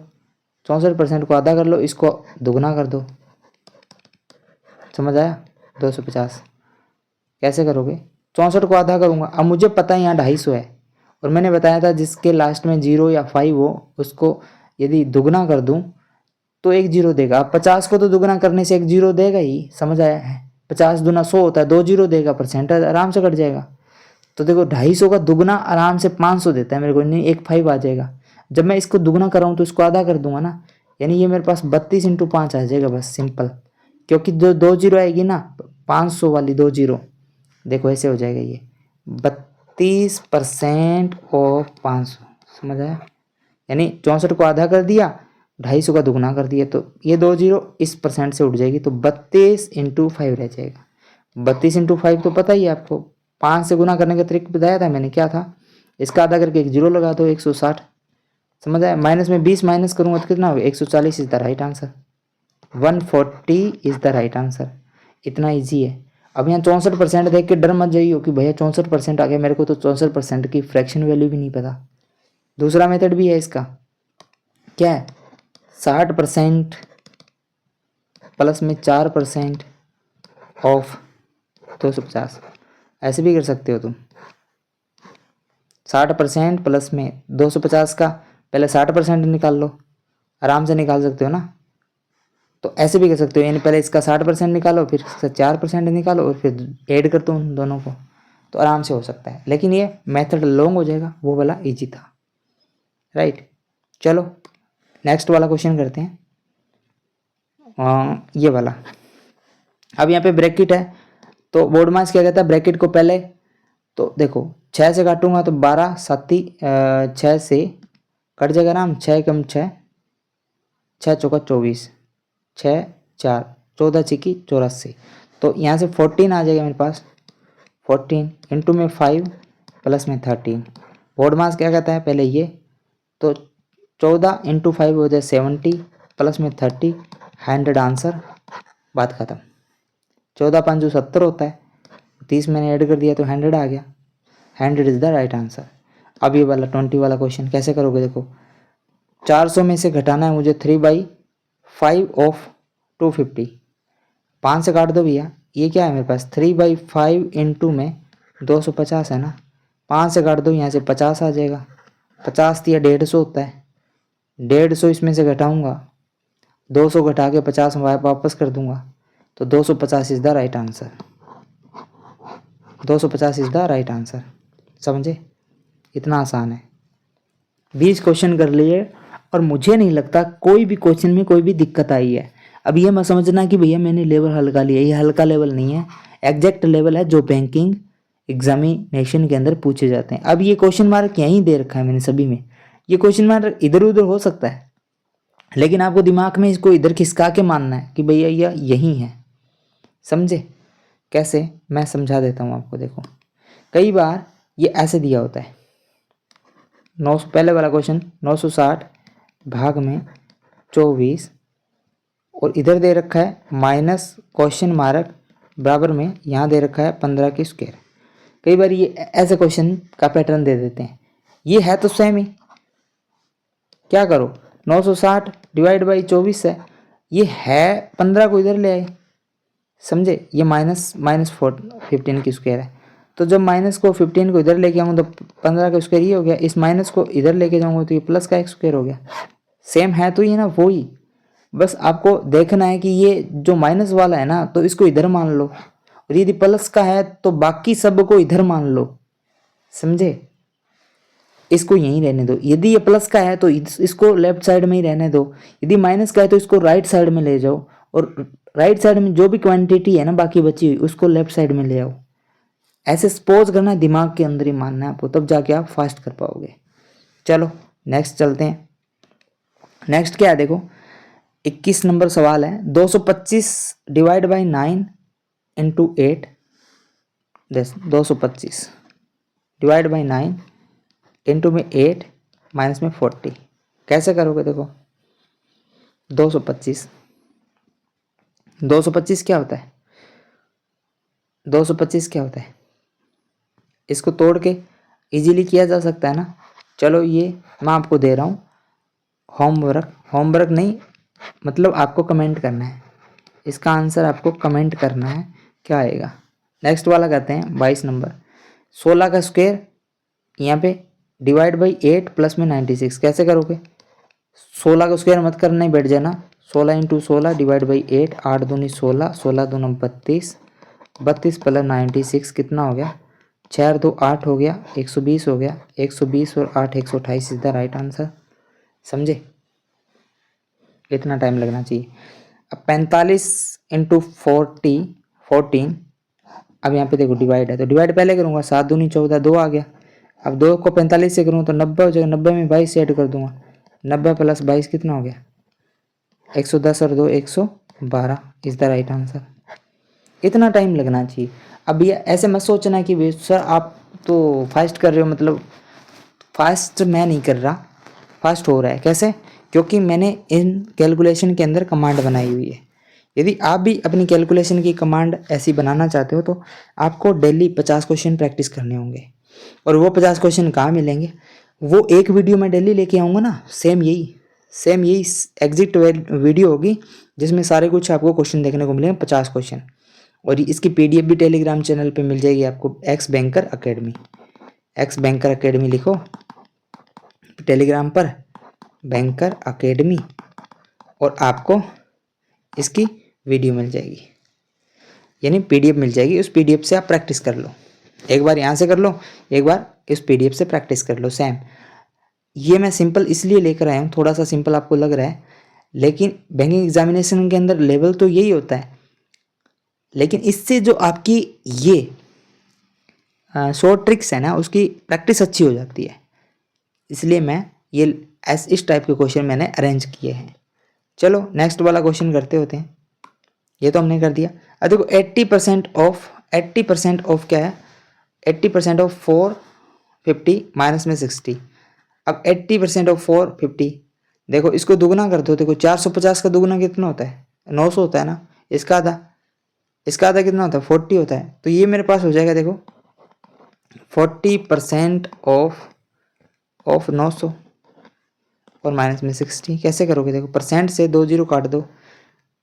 64% को आधा कर लो, इसको दुगना कर दो, समझ आया। 250 कैसे करोगे, 64 को आधा करूँगा। अब मुझे पता है यहाँ 250 है, और मैंने बताया था जिसके लास्ट में 0 या 5 हो उसको यदि दुगना कर दूँ तो 1 0 देगा। अब 50 को तो दुगना करने से 1 0 देगा ही, समझ आया है। 50 दूना 100 होता है, 2 0 देगा, परसेंटेज आराम से कट जाएगा। तो देखो 250 का दुगना आराम से 500 देता है मेरे को, नहीं 1 5 आ जाएगा। जब मैं इसको दुगना कर रहा हूँ तो इसको आधा कर दूंगा ना, यानी ये मेरे पास 32 × 5 आ जाएगा, बस सिंपल। क्योंकि जो 2 0 आएगी ना, 500 वाली 2 0, देखो ऐसे हो जाएगा, ये 32% ऑफ 500, समझ आया। यानी 64 को आधा कर दिया, 250 का दुगना कर दिया, तो ये 2 0 इस परसेंट से उठ जाएगी, तो 32 × 5 रह जाएगा। 32 × 5 तो पता ही है आपको, 5 से गुना करने का तरीका बताया था मैंने, क्या था, इसका आधा करके 1 0 लगा दो, 160, समझ आया। माइनस में 20 माइनस करूँगा तो कितना होगा, 140 is the right answer. 140 is the right answer. इतना ईजी है। अब यहाँ 64% देख के डर मत जाइए कि भैया 64% आ गया, मेरे को तो 64% की फ्रैक्शन वैल्यू भी नहीं पता। दूसरा मेथड भी है इसका, क्या है, 60% प्लस में 4% ऑफ 250, ऐसे भी कर सकते हो तुम। 60% प्लस में 250 का पहले 60% निकाल लो, आराम से निकाल सकते हो ना। तो ऐसे भी कर सकते हो, यानी पहले इसका 60% निकालो, फिर इसका 4% निकालो, और फिर ऐड कर दो उन दोनों को, तो आराम से हो सकता है। लेकिन ये मेथड लॉन्ग हो जाएगा, वो वाला इजी था, राइट। चलो नेक्स्ट वाला क्वेश्चन करते हैं, ये वाला। अब यहाँ पे ब्रैकेट है, तो बोर्ड मास क्या कहता है, ब्रैकेट को पहले तो देखो 6 से काटूंगा तो 12 7 6 से कट जाएगा ना, 6 कम 6, 6 चौका 24, 6 4 14 छिकी 84, तो यहाँ से 14 आ जाएगा मेरे पास। 14 इंटू में 5 प्लस में 13, बोर्ड मास क्या कहता है पहले ये, तो 14 × 5 हो जाए 70 प्लस में 30, 100 आंसर, बात खत्म। 14 5 70 होता है, 30 मैंने ऐड कर दिया तो 100 आ गया, 100 इज द राइट आंसर। अब ये वाला 20 वाला क्वेश्चन कैसे करोगे, देखो 400 में से घटाना है मुझे 3/5 ऑफ 250, 5 से काट दो भैया, ये क्या है मेरे पास 3/5 इंटू में 250 है ना, 5 से काट दो, यहाँ से 50 आ जाएगा, 50 दिया 150 होता है, 150 इसमें से घटाऊंगा, 200 घटा के 50 वापस कर दूंगा, तो 250 is the right answer. 250 is the right answer, समझे। इतना आसान है। 20 क्वेश्चन कर लिए और मुझे नहीं लगता कोई भी क्वेश्चन में कोई भी दिक्कत आई है। अब ये मत समझना कि भैया मैंने लेवल हल्का लिया, ये हल्का लेवल नहीं है, एग्जैक्ट लेवल है जो बैंकिंग एग्जामिनेशन के अंदर पूछे जाते हैं। अब ये क्वेश्चन मार्क यहीं दे रखा है मैंने सभी में, ये क्वेश्चन मार्क इधर उधर हो सकता है, लेकिन आपको दिमाग में इसको इधर खिसका के मानना है कि भैया यह यही है। समझे कैसे? मैं समझा देता हूँ आपको। देखो कई बार ये ऐसे दिया होता है, 900 पहले वाला क्वेश्चन 960 भाग में 24 और इधर दे रखा है माइनस क्वेश्चन मार्क बराबर में यहाँ दे रखा है 15 की स्क्वायर। कई बार ये ऐसे क्वेश्चन का पैटर्न दे देते हैं, ये है तो सेम ही। क्या करो, 960 डिवाइड बाई 24 है, ये है 15 को इधर ले आए। समझे, ये माइनस 15 की स्क्वायर है, तो जब माइनस को 15 को इधर लेके आऊँगा तो 15 का स्क्वायर ये हो गया, इस माइनस को इधर लेके जाऊँगा तो ये प्लस का एक स्क्वायर हो गया। सेम है तो ये ना वो ही, बस आपको देखना है कि ये जो माइनस वाला है ना तो इसको इधर मान लो, और यदि प्लस का है तो बाकी सब को इधर मान लो। समझे, इसको यहीं रहने दो। यदि ये प्लस का है तो इसको लेफ्ट साइड में ही रहने दो, यदि माइनस का है तो इसको राइट साइड में ले जाओ, और राइट साइड में जो भी क्वांटिटी है ना बाकी बची हुई उसको लेफ्ट साइड में ले आओ। ऐसे सपोज करना, दिमाग के अंदर ही मानना है आपको, तब जाके आप फास्ट कर पाओगे। चलो नेक्स्ट चलते हैं। नेक्स्ट क्या है देखो, 21 नंबर सवाल है, 225 divide by 9 into 8, 225 divide by 9 into में 8 माइनस में 40। कैसे करोगे? देखो 225 क्या होता है, 225 क्या होता है, इसको तोड़ के इजीली किया जा सकता है ना। चलो ये मैं आपको दे रहा हूँ होमवर्क नहीं, मतलब आपको कमेंट करना है, इसका आंसर आपको कमेंट करना है क्या आएगा। नेक्स्ट वाला कहते हैं 22 नंबर, 16 का स्क्वायर यहाँ पे डिवाइड बाई 8 प्लस में 96। कैसे करोगे? 16 का स्क्वायर मत करना ही बैठ जाना, 16 इंटू 16 डिवाइड बाई 8, 8 दूनी 16, 16 दूना 32, 32 प्लस 96 कितना हो गया, 6 और 2 8 हो गया, 120 हो गया, 120 और 8 128 इज द राइट आंसर। समझे, इतना टाइम लगना चाहिए। अब 45 इंटू 14, अब यहाँ पे देखो डिवाइड है तो डिवाइड पहले करूँगा, 7 दूनी 14, 2 आ गया। अब 2 को 45 से करूँ तो 90 हो जाएगा, 90 में 22 ऐड कर दूंगा, 90 प्लस 22 कितना हो गया, 110 और 2 112 इज द राइट आंसर। इतना टाइम लगना चाहिए। अब ये ऐसे मत सोचना कि सर आप तो फास्ट कर रहे हो, मतलब फास्ट मैं नहीं कर रहा, फास्ट हो रहा है। कैसे? क्योंकि मैंने इन कैलकुलेशन के अंदर कमांड बनाई हुई है। यदि आप भी अपनी कैलकुलेशन की कमांड ऐसी बनाना चाहते हो तो आपको डेली 50 क्वेश्चन प्रैक्टिस करने होंगे, और वो 50 क्वेश्चन कहाँ मिलेंगे, वो एक वीडियो में डेली लेके आऊँगा ना, सेम यही एग्जिट वीडियो होगी जिसमें सारे कुछ आपको क्वेश्चन देखने को मिलेंगे, 50 क्वेश्चन। और इसकी PDF भी टेलीग्राम चैनल पे मिल जाएगी आपको, एक्स बैंकर अकेडमी लिखो टेलीग्राम पर, बैंकर अकेडमी, और आपको इसकी वीडियो मिल जाएगी, यानी PDF मिल जाएगी। उस PDF से आप प्रैक्टिस कर लो, एक बार यहाँ से कर लो, एक बार इस PDF से प्रैक्टिस कर लो। सेम ये मैं सिंपल इसलिए लेकर आया हूँ, थोड़ा सा सिंपल आपको लग रहा है, लेकिन बैंकिंग एग्जामिनेशन के अंदर लेवल तो यही होता है, लेकिन इससे जो आपकी ये शॉर्ट ट्रिक्स है ना उसकी प्रैक्टिस अच्छी हो जाती है, इसलिए मैं ये इस टाइप के क्वेश्चन मैंने अरेंज किए हैं। चलो नेक्स्ट वाला क्वेश्चन करते होते हैं, ये तो हमने कर दिया। अब देखो 80% ऑफ क्या है, 80% ऑफ 450 माइनस में 60। अब 80% ऑफ 450, देखो इसको दुगना कर दो, देखो 450 का दुगना कितना होता है, 900 होता है ना, इसका आधा कितना होता है, 40 होता है। तो ये मेरे पास हो जाएगा, देखो 40% ऑफ 900 और माइनस में 60। कैसे करोगे? देखो परसेंट से 2 जीरो काट दो,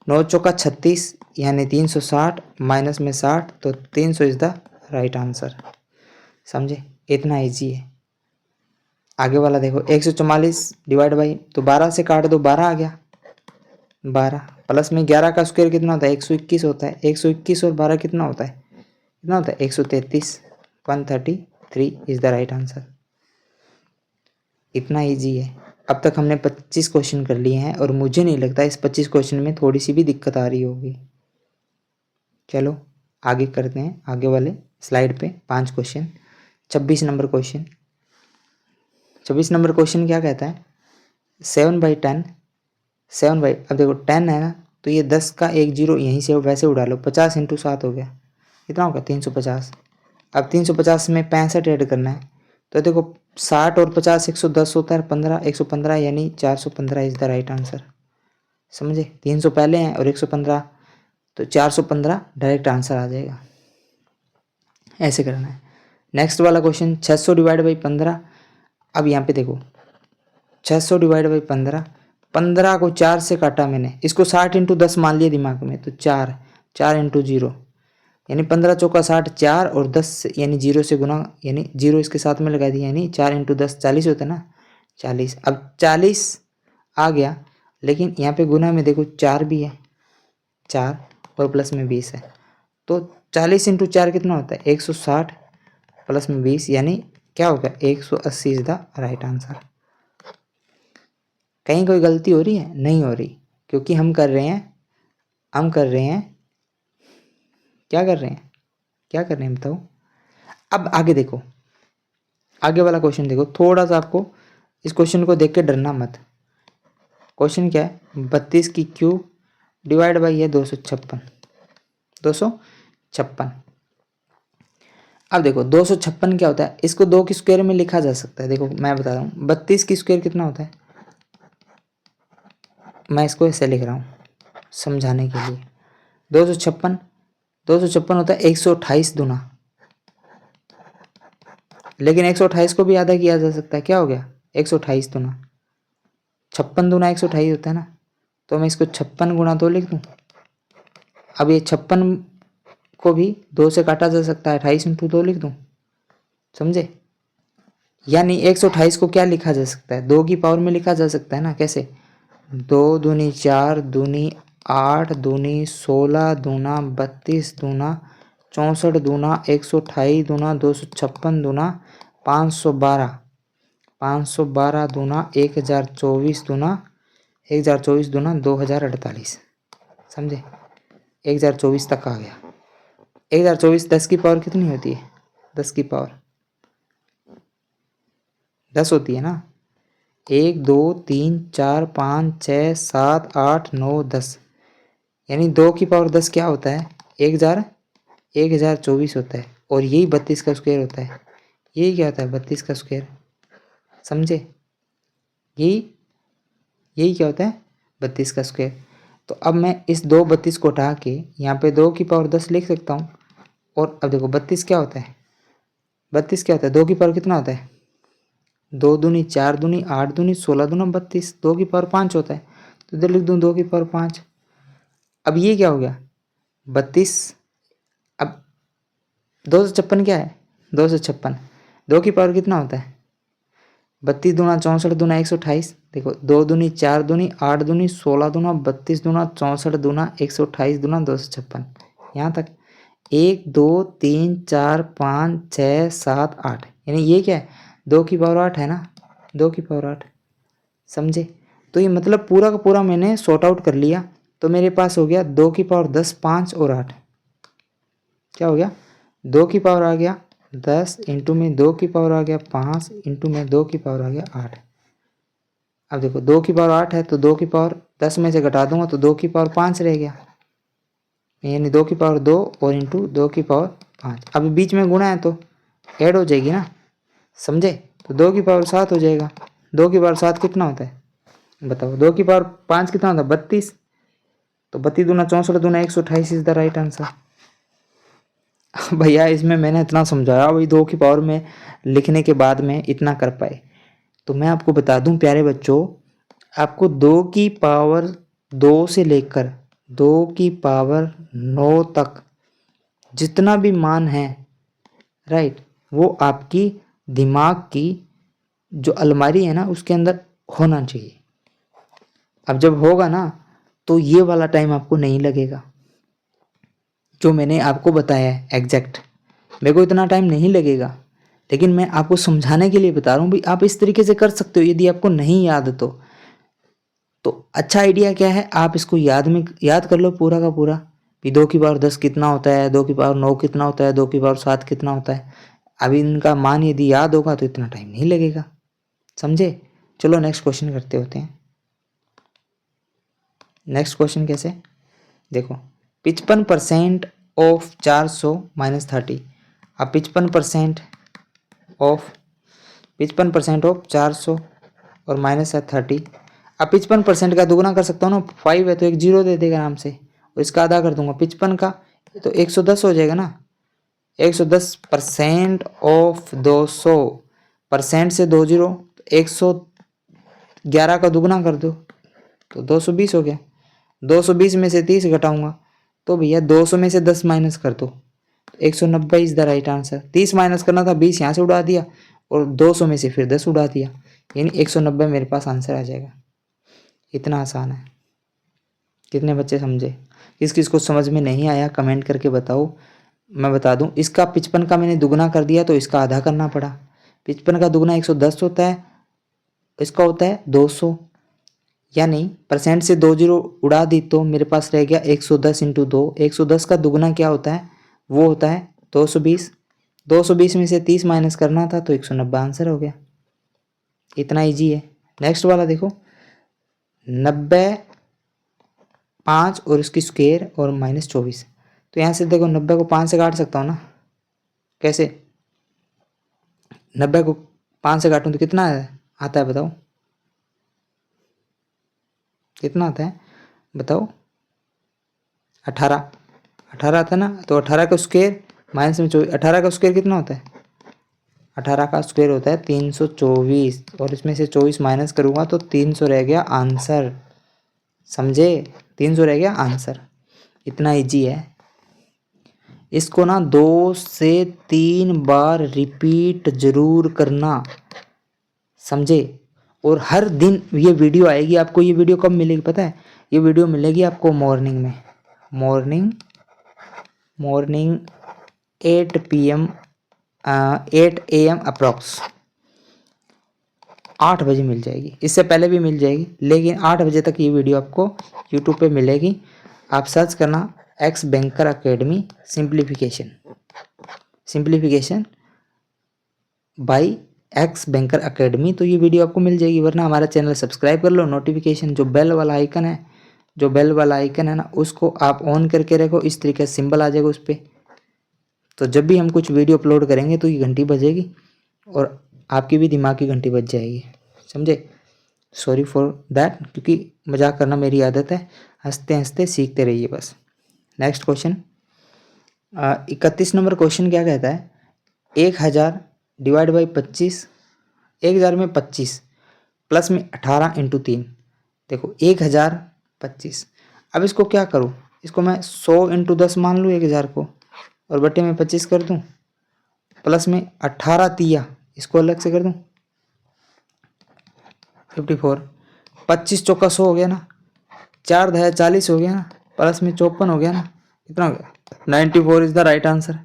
9 चौका 36 यानी 360 माइनस में 60, तो 300 इज द राइट आंसर। समझे, इतना इजी है। आगे वाला देखो 144 डिवाइड बाई, तो 12 से काट दो, 12 आ गया, 12 प्लस में 11 का स्क्वायर कितना होता है, 121 होता है, 121 और 12 कितना होता है, 133, 133 इज द राइट आंसर। इतना इजी है। अब तक हमने 25 क्वेश्चन कर लिए हैं और मुझे नहीं लगता इस 25 क्वेश्चन में थोड़ी सी भी दिक्कत आ रही होगी। चलो आगे करते हैं, आगे वाले स्लाइड पे 5 question. 26 number question, 26 number question क्या कहता है, 7/10, 7 बाई, अब देखो 10 है ना, तो ये 10 का एक जीरो यहीं से वैसे उड़ा लो, 50 × 7 हो गया, कितना होगा 350। अब 350 में 65 ऐड करना है, तो देखो 60 और 50 110 होता है, 15 115, यानी 415 इज द राइट आंसर। समझे, 300 पहले हैं और 115, तो 415 डायरेक्ट आंसर आ जाएगा। ऐसे करना है। नेक्स्ट वाला क्वेश्चन 600 डिवाइड बाई 15। अब यहाँ पे देखो 600 डिवाइड बाई 15, 15 को 4 से काटा मैंने, इसको 60 × 10 मान लिया दिमाग में, तो 4 × 0, यानी 15 चौका 60, 4 और 10 यानी 0 से गुना, यानी 0 इसके साथ में लगा दिया, यानी 4 × 10 40 होता है ना, 40। अब 40 आ गया, लेकिन यहाँ पे गुना में देखो 4 भी है, 4 और प्लस में 20 है, तो 40 × 4 कितना होता है 160 प्लस में 20, यानी क्या होगा 180 इज द राइट आंसर। कहीं कोई गलती हो रही है? नहीं हो रही, क्योंकि हम कर रहे हैं क्या कर रहे हैं बताओ। अब आगे देखो, आगे वाला क्वेश्चन देखो, थोड़ा सा आपको इस क्वेश्चन को देख के डरना मत। क्वेश्चन क्या है, 32 की क्यूब डिवाइड बाई है 256। अब देखो 256 क्या होता है, इसको 2 की स्क्वायर में लिखा जा सकता है। देखो मैं बता रहा हूँ 32 की स्क्वायर कितना होता है, मैं इसको ऐसे लिख रहा हूँ समझाने के लिए। 256 होता है 128 दूना, लेकिन 128 को भी आधा किया जा सकता है, क्या हो गया 128 दूना, 56 दूना 128 होता है ना, तो मैं इसको 56 × 2 लिख दूँ। अब ये 56 को भी 2 से काटा जा सकता है, 28 × 2 लिख दूँ, समझे। यानी 128 को क्या लिखा जा सकता है, 2 की पावर में लिखा जा सकता है ना, कैसे, 2 दूनी 4 दूनी 8 दूनी 16 दूना 32 दूना 64 दूना 128 दूना 256 दूना 512 दूना 1024 दूना 2048, समझे, 1024 तक आ गया। 1024 10 की पावर कितनी होती है, 10 की पावर 10 होती है ना, 1 2 3 4 5 6 7 8 9 10, यानी 2 की पावर 10 क्या होता है 1024 होता है, और यही 32 का स्क्वायर होता है। यही क्या होता है 32 का स्क्वायर, समझे, यही क्या होता है 32 का स्क्वायर। तो अब मैं इस 32 को हटा के यहाँ पे 2 की पावर 10 लिख सकता हूँ। और अब देखो 32 क्या होता है, 2 की पावर कितना होता है, 2 दूनी 4 दूनी 8 दूनी 16 दूना 32, 2 की पावर 5 होता है, तो इधर लिख दूँ 2 की पावर 5। अब ये क्या हो गया 32, अब 256 क्या है 256, 2 की पावर कितना होता है 32 दूना 64 दूना 128, देखो 2 दूनी 4 दूनी 8 दूनी 16 दूना 32 दूना 64 दूना 128 दूना 256, यहाँ तक 1 2 3 4 5 6 7 8, यानी ये क्या है 2 की पावर 8 है ना, 2 की पावर 8, समझे। तो ये मतलब पूरा का पूरा मैंने सॉर्ट आउट कर लिया, तो मेरे पास हो गया 2 की पावर 10 5 और 8, क्या हो गया 2 की पावर आ गया 10 इंटू में 2 की पावर आ गया 5 इंटू में 2 की पावर आ गया 8। अब देखो 2 की पावर 8 है, तो 2 की पावर 10 में से घटा दूंगा तो 2 की पावर 5 रह गया, यानी 2 की पावर 2 और इंटू 2 की पावर 5। अब बीच में गुणा है तो ऐड हो जाएगी ना, समझे, तो 2 की पावर 7 हो जाएगा। 2 की पावर 7 कितना होता है बताओ, 2 की पावर 5 कितना होता है 32, तो 32 दूना 64 दूना 128 इज द राइट आंसर। भैया इसमें मैंने इतना समझाया, भाई 2 की पावर में लिखने के बाद में इतना कर पाए, तो मैं आपको बता दूं प्यारे बच्चों, आपको 2 की पावर 2 से लेकर 2 की पावर 9 तक जितना भी मान है, राइट, वो आपकी दिमाग की जो अलमारी है ना उसके अंदर होना चाहिए। अब जब होगा ना तो ये वाला टाइम आपको नहीं लगेगा, जो मैंने आपको बताया है एग्जैक्ट, मेरे को इतना टाइम नहीं लगेगा, लेकिन मैं आपको समझाने के लिए बता रहा हूँ भाई, आप इस तरीके से कर सकते हो यदि आपको नहीं याद तो अच्छा आइडिया क्या है, आप इसको याद कर लो पूरा का पूरा कि 2 की पावर 10 कितना होता है, 2 की पावर 9 कितना होता है, 2 की पावर 7 कितना होता है। अब इनका मान यदि याद होगा तो इतना टाइम नहीं लगेगा, समझे। चलो नेक्स्ट क्वेश्चन करते होते हैं। नेक्स्ट क्वेश्चन कैसे, देखो 55% ऑफ 400 माइनस 30। अब 55% ऑफ 400 और माइनस है 30। अब 55% का दुगना कर सकता हूँ ना, 5 है तो एक जीरो दे देगा आराम से, और इसका आधा कर दूंगा 55 का, तो 110 हो जाएगा ना। 110% ऑफ 200, परसेंट से 2 जीरो, 111 का दुगना कर दो तो 220 हो गया। 220 में से 30 घटाऊंगा तो भैया 200 में से 10 माइनस कर दो, 190 is the right answer. 30 minus करना था, 20 यहाँ से उड़ा दिया और 200 में से फिर 10 उड़ा दिया, यानी 190 मेरे पास आंसर आ जाएगा। इतना आसान है। कितने बच्चे समझे? किस किस को समझ में नहीं आया कमेंट करके बताओ, मैं बता दूं। इसका 55 का मैंने दुगना कर दिया तो इसका आधा करना पड़ा। 55 का दुगना 110 होता है, इसका होता है 200, यानी परसेंट से 2 जीरो उड़ा दी तो मेरे पास रह गया 110 इंटू 2। 110 का दुगना क्या होता है, वो होता है 220। 220 में से 30 माइनस करना था तो 190 आंसर हो गया। इतना इजी है। नेक्स्ट वाला देखो, 90 5 और इसकी स्क्वायर और माइनस 24। तो यहाँ से देखो 90 को 5 से काट सकता हूँ ना, कैसे? 90 को 5 से काटूँ तो कितना आता है बताओ, कितना आता है बताओ? 18 आता है ना। तो 18 का स्क्वायर माइनस में 24, 18 का स्क्वायर कितना होता है? 18 का स्क्वायर होता है 324, और इसमें से 24 माइनस करूँगा तो 300 रह गया आंसर, समझे। 300 रह गया आंसर। इतना इजी है। इसको ना 2 से 3 बार रिपीट जरूर करना, समझे। और हर दिन ये वीडियो आएगी आपको। ये वीडियो कब मिलेगी पता है? ये वीडियो मिलेगी आपको मॉर्निंग में, मॉर्निंग 8 PM 8 AM अप्रॉक्स 8 बजे मिल जाएगी। इससे पहले भी मिल जाएगी, लेकिन 8 बजे तक ये वीडियो आपको यूट्यूब पे मिलेगी। आप सर्च करना ex banker academy simplification by ex banker academy, तो ये वीडियो आपको मिल जाएगी। वरना हमारा चैनल सब्सक्राइब कर लो, नोटिफिकेशन जो बेल वाला आइकन है ना, उसको आप ऑन करके रखो। इस तरीके से सिंबल आ जाएगा उस पर, तो जब भी हम कुछ वीडियो अपलोड करेंगे तो ये घंटी बजेगी और आपकी भी दिमाग की घंटी बज जाएगी, समझे। सॉरी फॉर दैट, क्योंकि मजाक करना मेरी आदत है। हंसते हंसते सीखते रहिए बस। नेक्स्ट क्वेश्चन, 31 नंबर क्वेश्चन क्या कहता है, 1000 डिवाइड बाई 25, 1000 में 25 प्लस में 18 इंटू 3। देखो 1025, अब इसको क्या करूँ, इसको मैं 100 इंटू 10 मान लूँ 1000 को, और बट्टे में 25 कर दूँ, प्लस में 18 तिया इसको अलग से कर दूँ 54। 25 चौका 100 हो गया ना, 4 दया 40 हो गया ना, प्लस में 54 हो गया ना, कितना हो गया? 94 इज द राइट आंसर।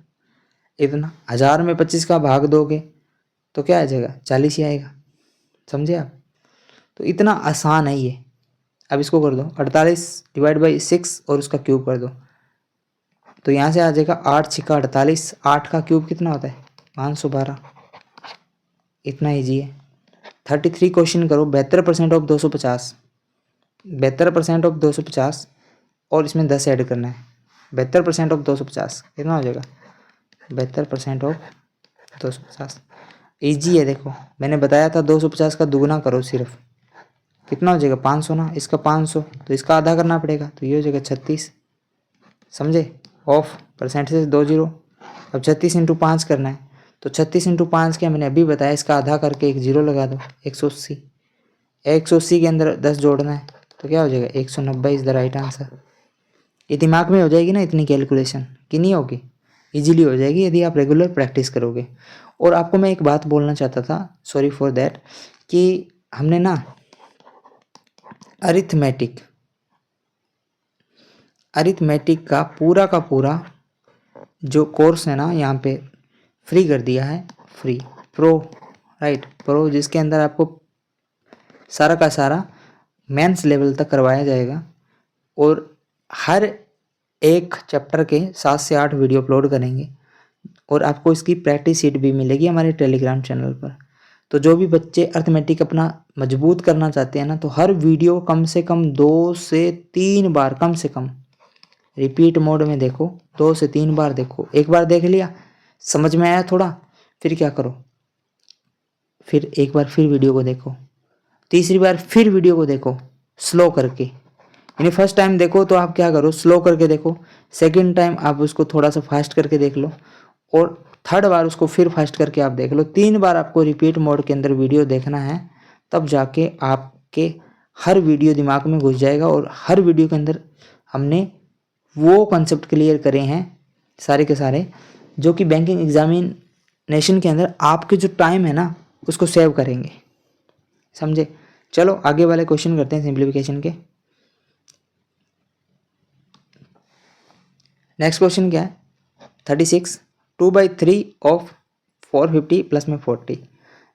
इतना 1000 में 25 का भाग दोगे तो क्या आ जाएगा? 40 ही आएगा, समझे आप। तो इतना आसान है ये। अब इसको कर दो 48 डिवाइड बाई 6 और उसका क्यूब कर दो, तो यहाँ से आ जाएगा 8 छिका 48। 8 का क्यूब कितना होता है? 512। इतना ईजी है। 33 क्वेश्चन करो, 72% ऑफ 250, 72% ऑफ 250 और इसमें 10 ऐड करना है। 72% ऑफ 250 कितना हो जाएगा? 72% ऑफ 250 ईजी है। देखो मैंने बताया था 250 का दुगना करो सिर्फ, कितना हो जाएगा? 500 ना। इसका 500 तो इसका आधा करना पड़ेगा, तो ये हो जाएगा 36, समझे। ऑफ परसेंट से 2 जीरो। अब 36 इंटू 5 करना है, तो 36 इंटू 5 क्या मैंने अभी बताया, इसका आधा करके एक जीरो लगा दो, 180। 180 के अंदर 10 जोड़ना है तो क्या हो जाएगा? 190 इज द राइट आंसर। ये दिमाग में हो जाएगी ना इतनी कैलकुलेशन, कि नहीं होगी? इजीली हो जाएगी यदि आप रेगुलर प्रैक्टिस करोगे। और आपको मैं एक बात बोलना चाहता था, सॉरी फॉर दैट, कि हमने ना अरिथमेटिक का पूरा जो कोर्स है ना यहाँ पे फ्री कर दिया है, फ्री। प्रो, राइट, प्रो, जिसके अंदर आपको सारा का सारा मेंस लेवल तक करवाया जाएगा और हर एक चैप्टर के 7 से 8 वीडियो अपलोड करेंगे और आपको इसकी प्रैक्टिस शीट भी मिलेगी हमारे टेलीग्राम चैनल पर। तो जो भी बच्चे अर्थमेटिक अपना मजबूत करना चाहते हैं ना, तो हर वीडियो कम से कम 2 से 3 बार, कम से कम रिपीट मोड में देखो, 2 से 3 बार देखो। एक बार देख लिया, समझ में आया थोड़ा, फिर क्या करो, फिर एक बार फिर वीडियो को देखो, तीसरी बार फिर वीडियो को देखो स्लो करके। यानी फर्स्ट टाइम देखो तो आप क्या करो, स्लो करके देखो, सेकंड टाइम आप उसको थोड़ा सा फास्ट करके देख लो और थर्ड बार उसको फिर फास्ट करके आप देख लो। 3 बार आपको रिपीट मोड के अंदर वीडियो देखना है, तब जाके आपके हर वीडियो दिमाग में घुस जाएगा और हर वीडियो के अंदर हमने वो कॉन्सेप्ट क्लियर करे हैं सारे के सारे, जो कि बैंकिंग एग्जामिनेशन के अंदर आपके जो टाइम है ना उसको सेव करेंगे, समझे। चलो आगे वाले क्वेश्चन करते हैं सिंप्लीफिकेशन के। नेक्स्ट क्वेश्चन क्या है, 36, 2/3 ऑफ 450 प्लस में 40।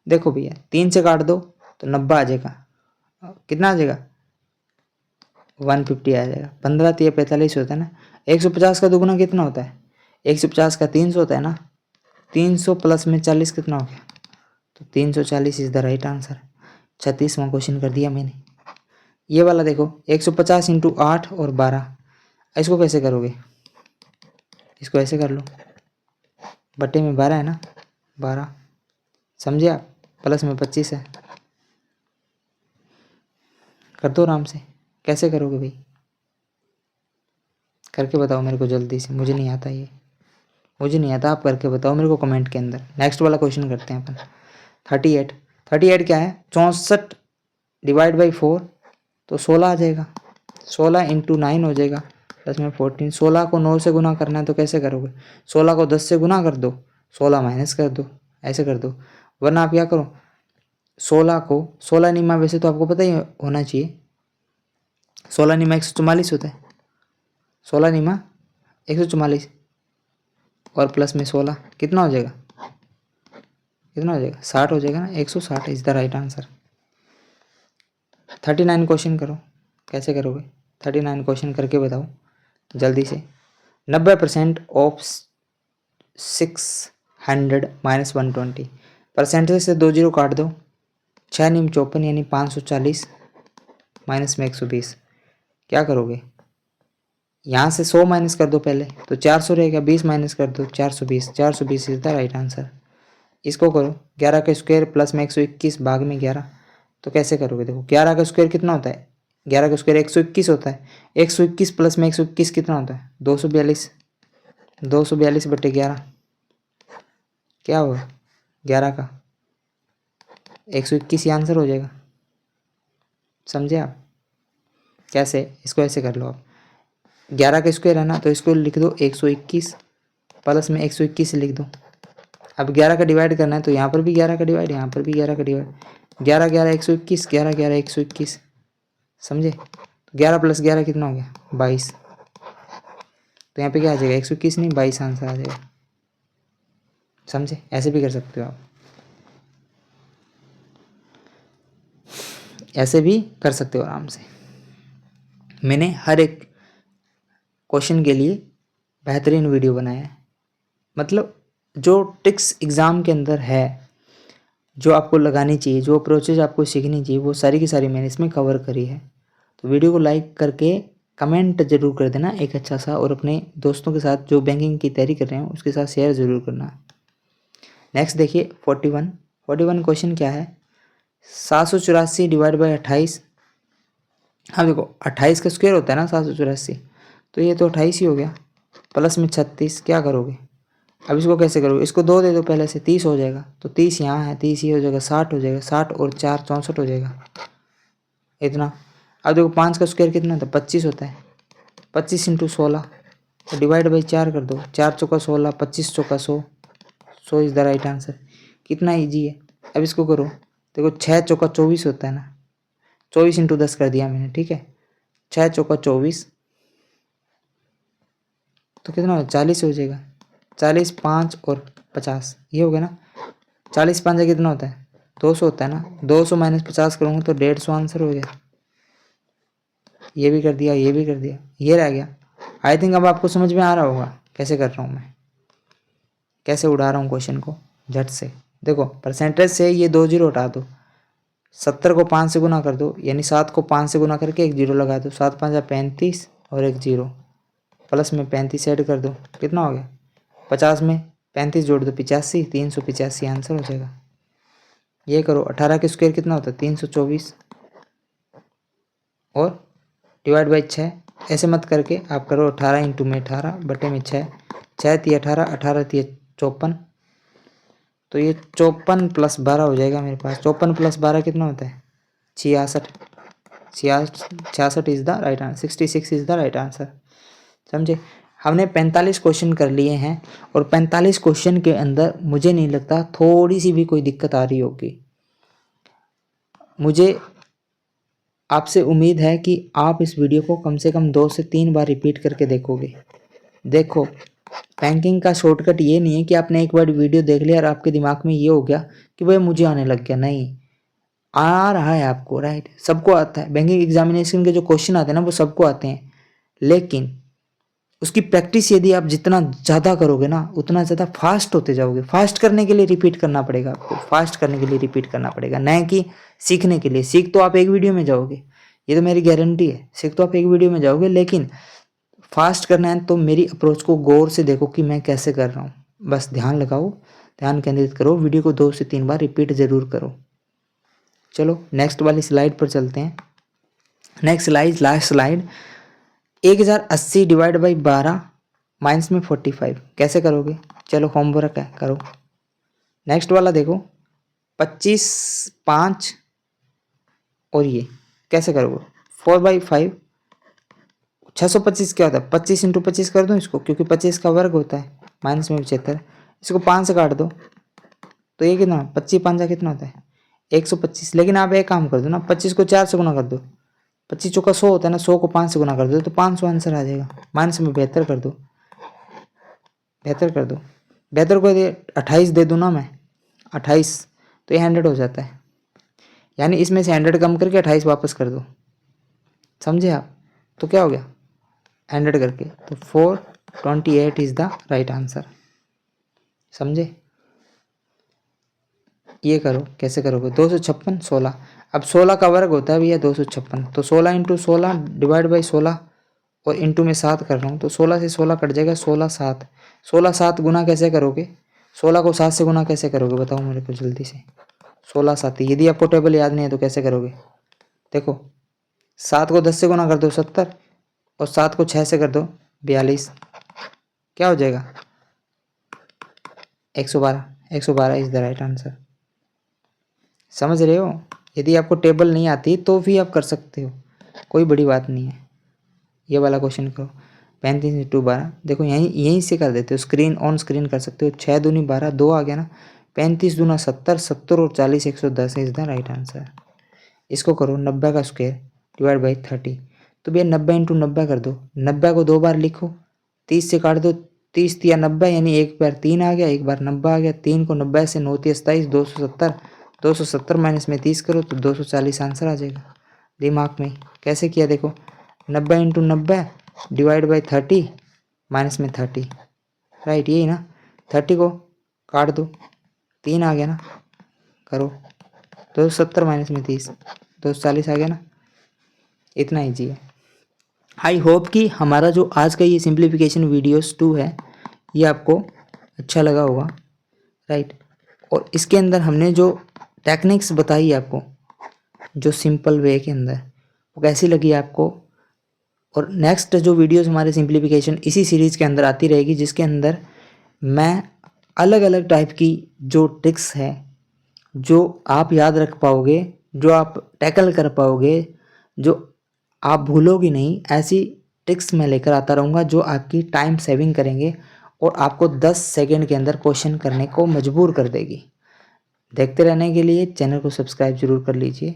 देखो भैया 3 से काट दो तो 90 आ जाएगा, कितना आ जाएगा 150 आ जाएगा। 15 3 45 होता है ना। 150 का दुगुना कितना होता है, 150 का 300 होता है ना। 300 प्लस में 40 कितना हो गया, तो 340 इज द राइट आंसर। 36वां क्वेश्चन कर दिया मैंने। ये वाला देखो 150 इंटू 8 और 12, इसको कैसे करोगे, इसको ऐसे कर लो, बट्टे में 12 है ना, 12, समझे आप, प्लस में 25 है, कर दो आराम से। कैसे करोगे भाई, करके बताओ मेरे को जल्दी से, मुझे नहीं आता ये, मुझे नहीं आता, आप करके बताओ मेरे को कमेंट के अंदर। नेक्स्ट वाला क्वेश्चन करते हैं अपन। 38, 38 क्या है, 64 डिवाइड बाई 4, तो 16 आ जाएगा। 16 इंटू 9 हो जाएगा, प्लस में 14। 16 को 9 से गुना करना है तो कैसे करोगे, 16 को 10 से गुना कर दो, 16 माइनस कर दो, ऐसे कर दो। वरना आप क्या करो, 16 को 16 निमा, वैसे तो आपको पता ही होना चाहिए 16 निमा 144 होता है, 16 निमा 144 और प्लस में 16 कितना हो जाएगा, कितना हो जाएगा 60 हो जाएगा ना, 160 is the right answer. 39 question करो, कैसे करोगे, 39 क्वेश्चन करके बताओ जल्दी से। 90% ऑफ 600 माइनस 120, परसेंटेज से 2 जीरो काट दो, 6 निम 54 यानी 540 माइनस में 120, क्या करोगे, यहाँ से 100 माइनस कर दो पहले तो 400 रहेगा, 20 माइनस कर दो 420, 420 इज द राइट आंसर। इसको करो 11 का स्क्वायर प्लस में 121 भाग में 11, तो कैसे करोगे, देखो 11 का स्क्वायर कितना होता है, 11 का स्क्वायर 121 होता है, 121 प्लस में 121 कितना होता है 242, 242 बटे 11 क्या होगा 11 का 121 ही आंसर हो जाएगा, समझे आप। कैसे, इसको ऐसे कर लो आप, 11 का स्क्वायर है ना तो इसको लिख दो 121 प्लस में 121 लिख दो। अब 11 का डिवाइड करना है तो यहाँ पर भी 11 का डिवाइड, यहाँ पर भी 11 का डिवाइड, 11 11 121, 11 11 121, समझे। 11 प्लस 11 कितना हो गया 22, तो यहाँ पे क्या आ जाएगा 121 नहीं 22 आंसर आ जाएगा, समझे। ऐसे भी कर सकते हो आप, ऐसे भी कर सकते हो आराम से। मैंने हर एक क्वेश्चन के लिए बेहतरीन वीडियो बनाया है, मतलब जो ट्रिक्स एग्ज़ाम के अंदर है, जो आपको लगानी चाहिए, जो अप्रोचेज आपको सीखनी चाहिए, वो सारी की सारी मैंने इसमें कवर करी है। तो वीडियो को लाइक करके कमेंट जरूर कर देना एक अच्छा सा, और अपने दोस्तों के साथ जो बैंकिंग की तैयारी कर रहे हैं उसके साथ शेयर ज़रूर करना। नेक्स्ट देखिए 41 क्वेश्चन क्या है, 784 डिवाइड बाई 28। हाँ देखो 28 का स्क्वायर होता है ना 784, तो ये तो 28 ही हो गया, प्लस में 36, क्या करोगे, अब इसको कैसे करोगे, इसको 2 दे दो पहले से, 30 हो जाएगा, तो 30 यहाँ है, 30 ये हो जाएगा, 60 हो जाएगा, 60 और 4 64 हो जाएगा इतना। अब देखो 5 का स्क्वायर कितना था 25 होता है, 25 इंटू 16, तो डिवाइड बाई 4 कर दो, 4 चौका 16, 25 चौका 100, 100 इज़ द राइट आंसर। कितना ईजी है। अब इसको करो, देखो 6 चौका 24 होता है ना, 24 इंटू 10 कर दिया मैंने, ठीक है, 6 चौका 24, तो कितना हो 40 हो जाएगा, 40 5 और 50, ये हो गया ना। 40 5 कितना होता है 200 होता है ना। 200 माइनस 50 करूँगा तो 150 आंसर हो गया। ये भी कर दिया, ये भी कर दिया, ये रह गया। आई थिंक अब आपको समझ में आ रहा होगा कैसे कर रहा हूँ मैं, कैसे उड़ा रहा हूँ क्वेश्चन को झट से। देखो परसेंटेज से ये 2 जीरो हटा दो, 70 को 5 से गुना कर दो, यानी 7 को 5 से गुना करके एक जीरो लगा दो, 7 5 35 और एक जीरो, प्लस में 35 ऐड कर दो, कितना हो गया 50 में 35 जोड़ दो 85, 385 आंसर हो जाएगा। ये करो 18 के स्क्वायर कितना होता है 324 और डिवाइड बाई 6। ऐसे मत करके आप करो 18 इंटू में 18 बटे में 6, 6 ती 18, 18 ती 54, तो ये 54 प्लस 12 हो जाएगा मेरे पास। 54 प्लस 12 कितना होता है 66, 66 is the right answer, 66 is the right answer. समझे। हमने 45 क्वेश्चन कर लिए हैं और 45 क्वेश्चन के अंदर मुझे नहीं लगता थोड़ी सी भी कोई दिक्कत आ रही होगी। मुझे आपसे उम्मीद है कि आप इस वीडियो को कम से कम 2 से 3 बार रिपीट करके देखोगे। देखो बैंकिंग का शॉर्टकट ये नहीं है कि आपने एक बार वीडियो देख लिया और आपके दिमाग में ये हो गया कि भाई मुझे आने लग गया। नहीं, आ रहा है आपको, राइट, सबको आता है। बैंकिंग एग्जामिनेशन के जो क्वेश्चन आते हैं ना वो सबको आते हैं, लेकिन उसकी प्रैक्टिस यदि आप जितना ज़्यादा करोगे ना उतना ज़्यादा फास्ट होते जाओगे। फास्ट करने के लिए रिपीट करना पड़ेगा आपको, फास्ट करने के लिए रिपीट करना पड़ेगा, न कि सीखने के लिए। सीख तो आप एक वीडियो में जाओगे, ये तो मेरी गारंटी है, सीख तो आप एक वीडियो में जाओगे, लेकिन फास्ट करना है तो मेरी अप्रोच को गौर से देखो कि मैं कैसे कर रहा हूँ। बस ध्यान लगाओ, ध्यान केंद्रित करो, वीडियो को 2 से 3 बार रिपीट ज़रूर करो। चलो नेक्स्ट वाली स्लाइड पर चलते हैं। Next slide, last slide. 1080 divide by 12 minus में 45 कैसे करोगे। चलो होमवर्क है, करो। नेक्स्ट वाला देखो 25 5 और ये कैसे करोगे। 4/5 625 क्या होता है 25 इंटू 25 कर दो इसको, क्योंकि 25 का वर्ग होता है, माइनस में 75। इसको 5 से काट दो तो ये कितना 25 5 कितना होता है 125। लेकिन आप एक काम कर दो ना, 25 को 4 से गुना कर दो, 25 चौका 100 होता है ना, 100 को 5 से गुना कर दो तो 500 आंसर आ जाएगा। माइनस में 72 कर दो, 72 कर दो, 72 को 28 दे दूँ ना मैं, 28 तो ये 100 हो जाता है, यानी इसमें से 100 कम करके 28 वापस कर दो। समझे आप, तो क्या हो गया 100 करके, तो 428 इज द राइट आंसर। समझे। ये करो, कैसे करोगे 256 16, अब 16 का वर्ग होता है भैया 256, तो 16 इंटू 16 डिवाइड बाई 16 और इंटू में 7 कर रहा हूँ, तो 16 से 16 कट जाएगा, 16 7, 16 7 गुना कैसे करोगे, 16 को 7 से गुना कैसे करोगे बताओ मेरे को जल्दी से। 16 7, यदि आपको टेबल याद नहीं है तो कैसे करोगे। देखो 7 को 10 से गुना कर दो 70 और 7 को 6 से कर दो 42, क्या हो जाएगा 112, 112 इज द राइट आंसर। समझ रहे हो। यदि आपको टेबल नहीं आती तो भी आप कर सकते हो, कोई बड़ी बात नहीं है। ये वाला क्वेश्चन करो 35 इंटू 12, देखो यहीं से कर देते हो, स्क्रीन ऑन स्क्रीन कर सकते हो। 6 दूनी 12, 2 आ गया ना, 35 दूना 70, 70 और 40 110 इज द राइट आंसर। इसको करो 90 का स्क्वायर डिवाइड बाई 30, तो भैया 90 इंटू 90 कर दो, 90 को 2 बार लिखो, 30 से काट दो, 30 या 90, यानी एक बार 3 आ गया, एक बार 90 आ गया, 3 को 90 से 9 27 270, 270 माइनस में 30 करो तो 240 आंसर आ जाएगा। दिमाग में कैसे किया देखो, 90 इंटू 90 डिवाइड बाई 30 माइनस में 30, राइट, यही ना। 30 को काट दो, 3 आ गया ना, करो 270 माइनस में 30, 240 आ गया ना। इतना ईजी है। आई होप कि हमारा जो आज का ये सिंप्लीफिकेशन वीडियोस 2 है ये आपको अच्छा लगा होगा, राइट। और इसके अंदर हमने जो टेक्निक्स बताई आपको, जो सिंपल वे के अंदर, वो कैसी लगी आपको। और नेक्स्ट जो वीडियोस हमारे सिंप्लीफिकेशन इसी सीरीज़ के अंदर आती रहेगी, जिसके अंदर मैं अलग अलग टाइप की जो ट्रिक्स है, जो आप याद रख पाओगे, जो आप टैकल कर पाओगे, जो आप भूलोगे नहीं, ऐसी ट्रिक्स मैं लेकर आता रहूँगा जो आपकी टाइम सेविंग करेंगे और आपको 10 सेकंड के अंदर क्वेश्चन करने को मजबूर कर देगी। देखते रहने के लिए चैनल को सब्सक्राइब जरूर कर लीजिए।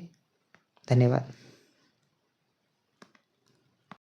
धन्यवाद।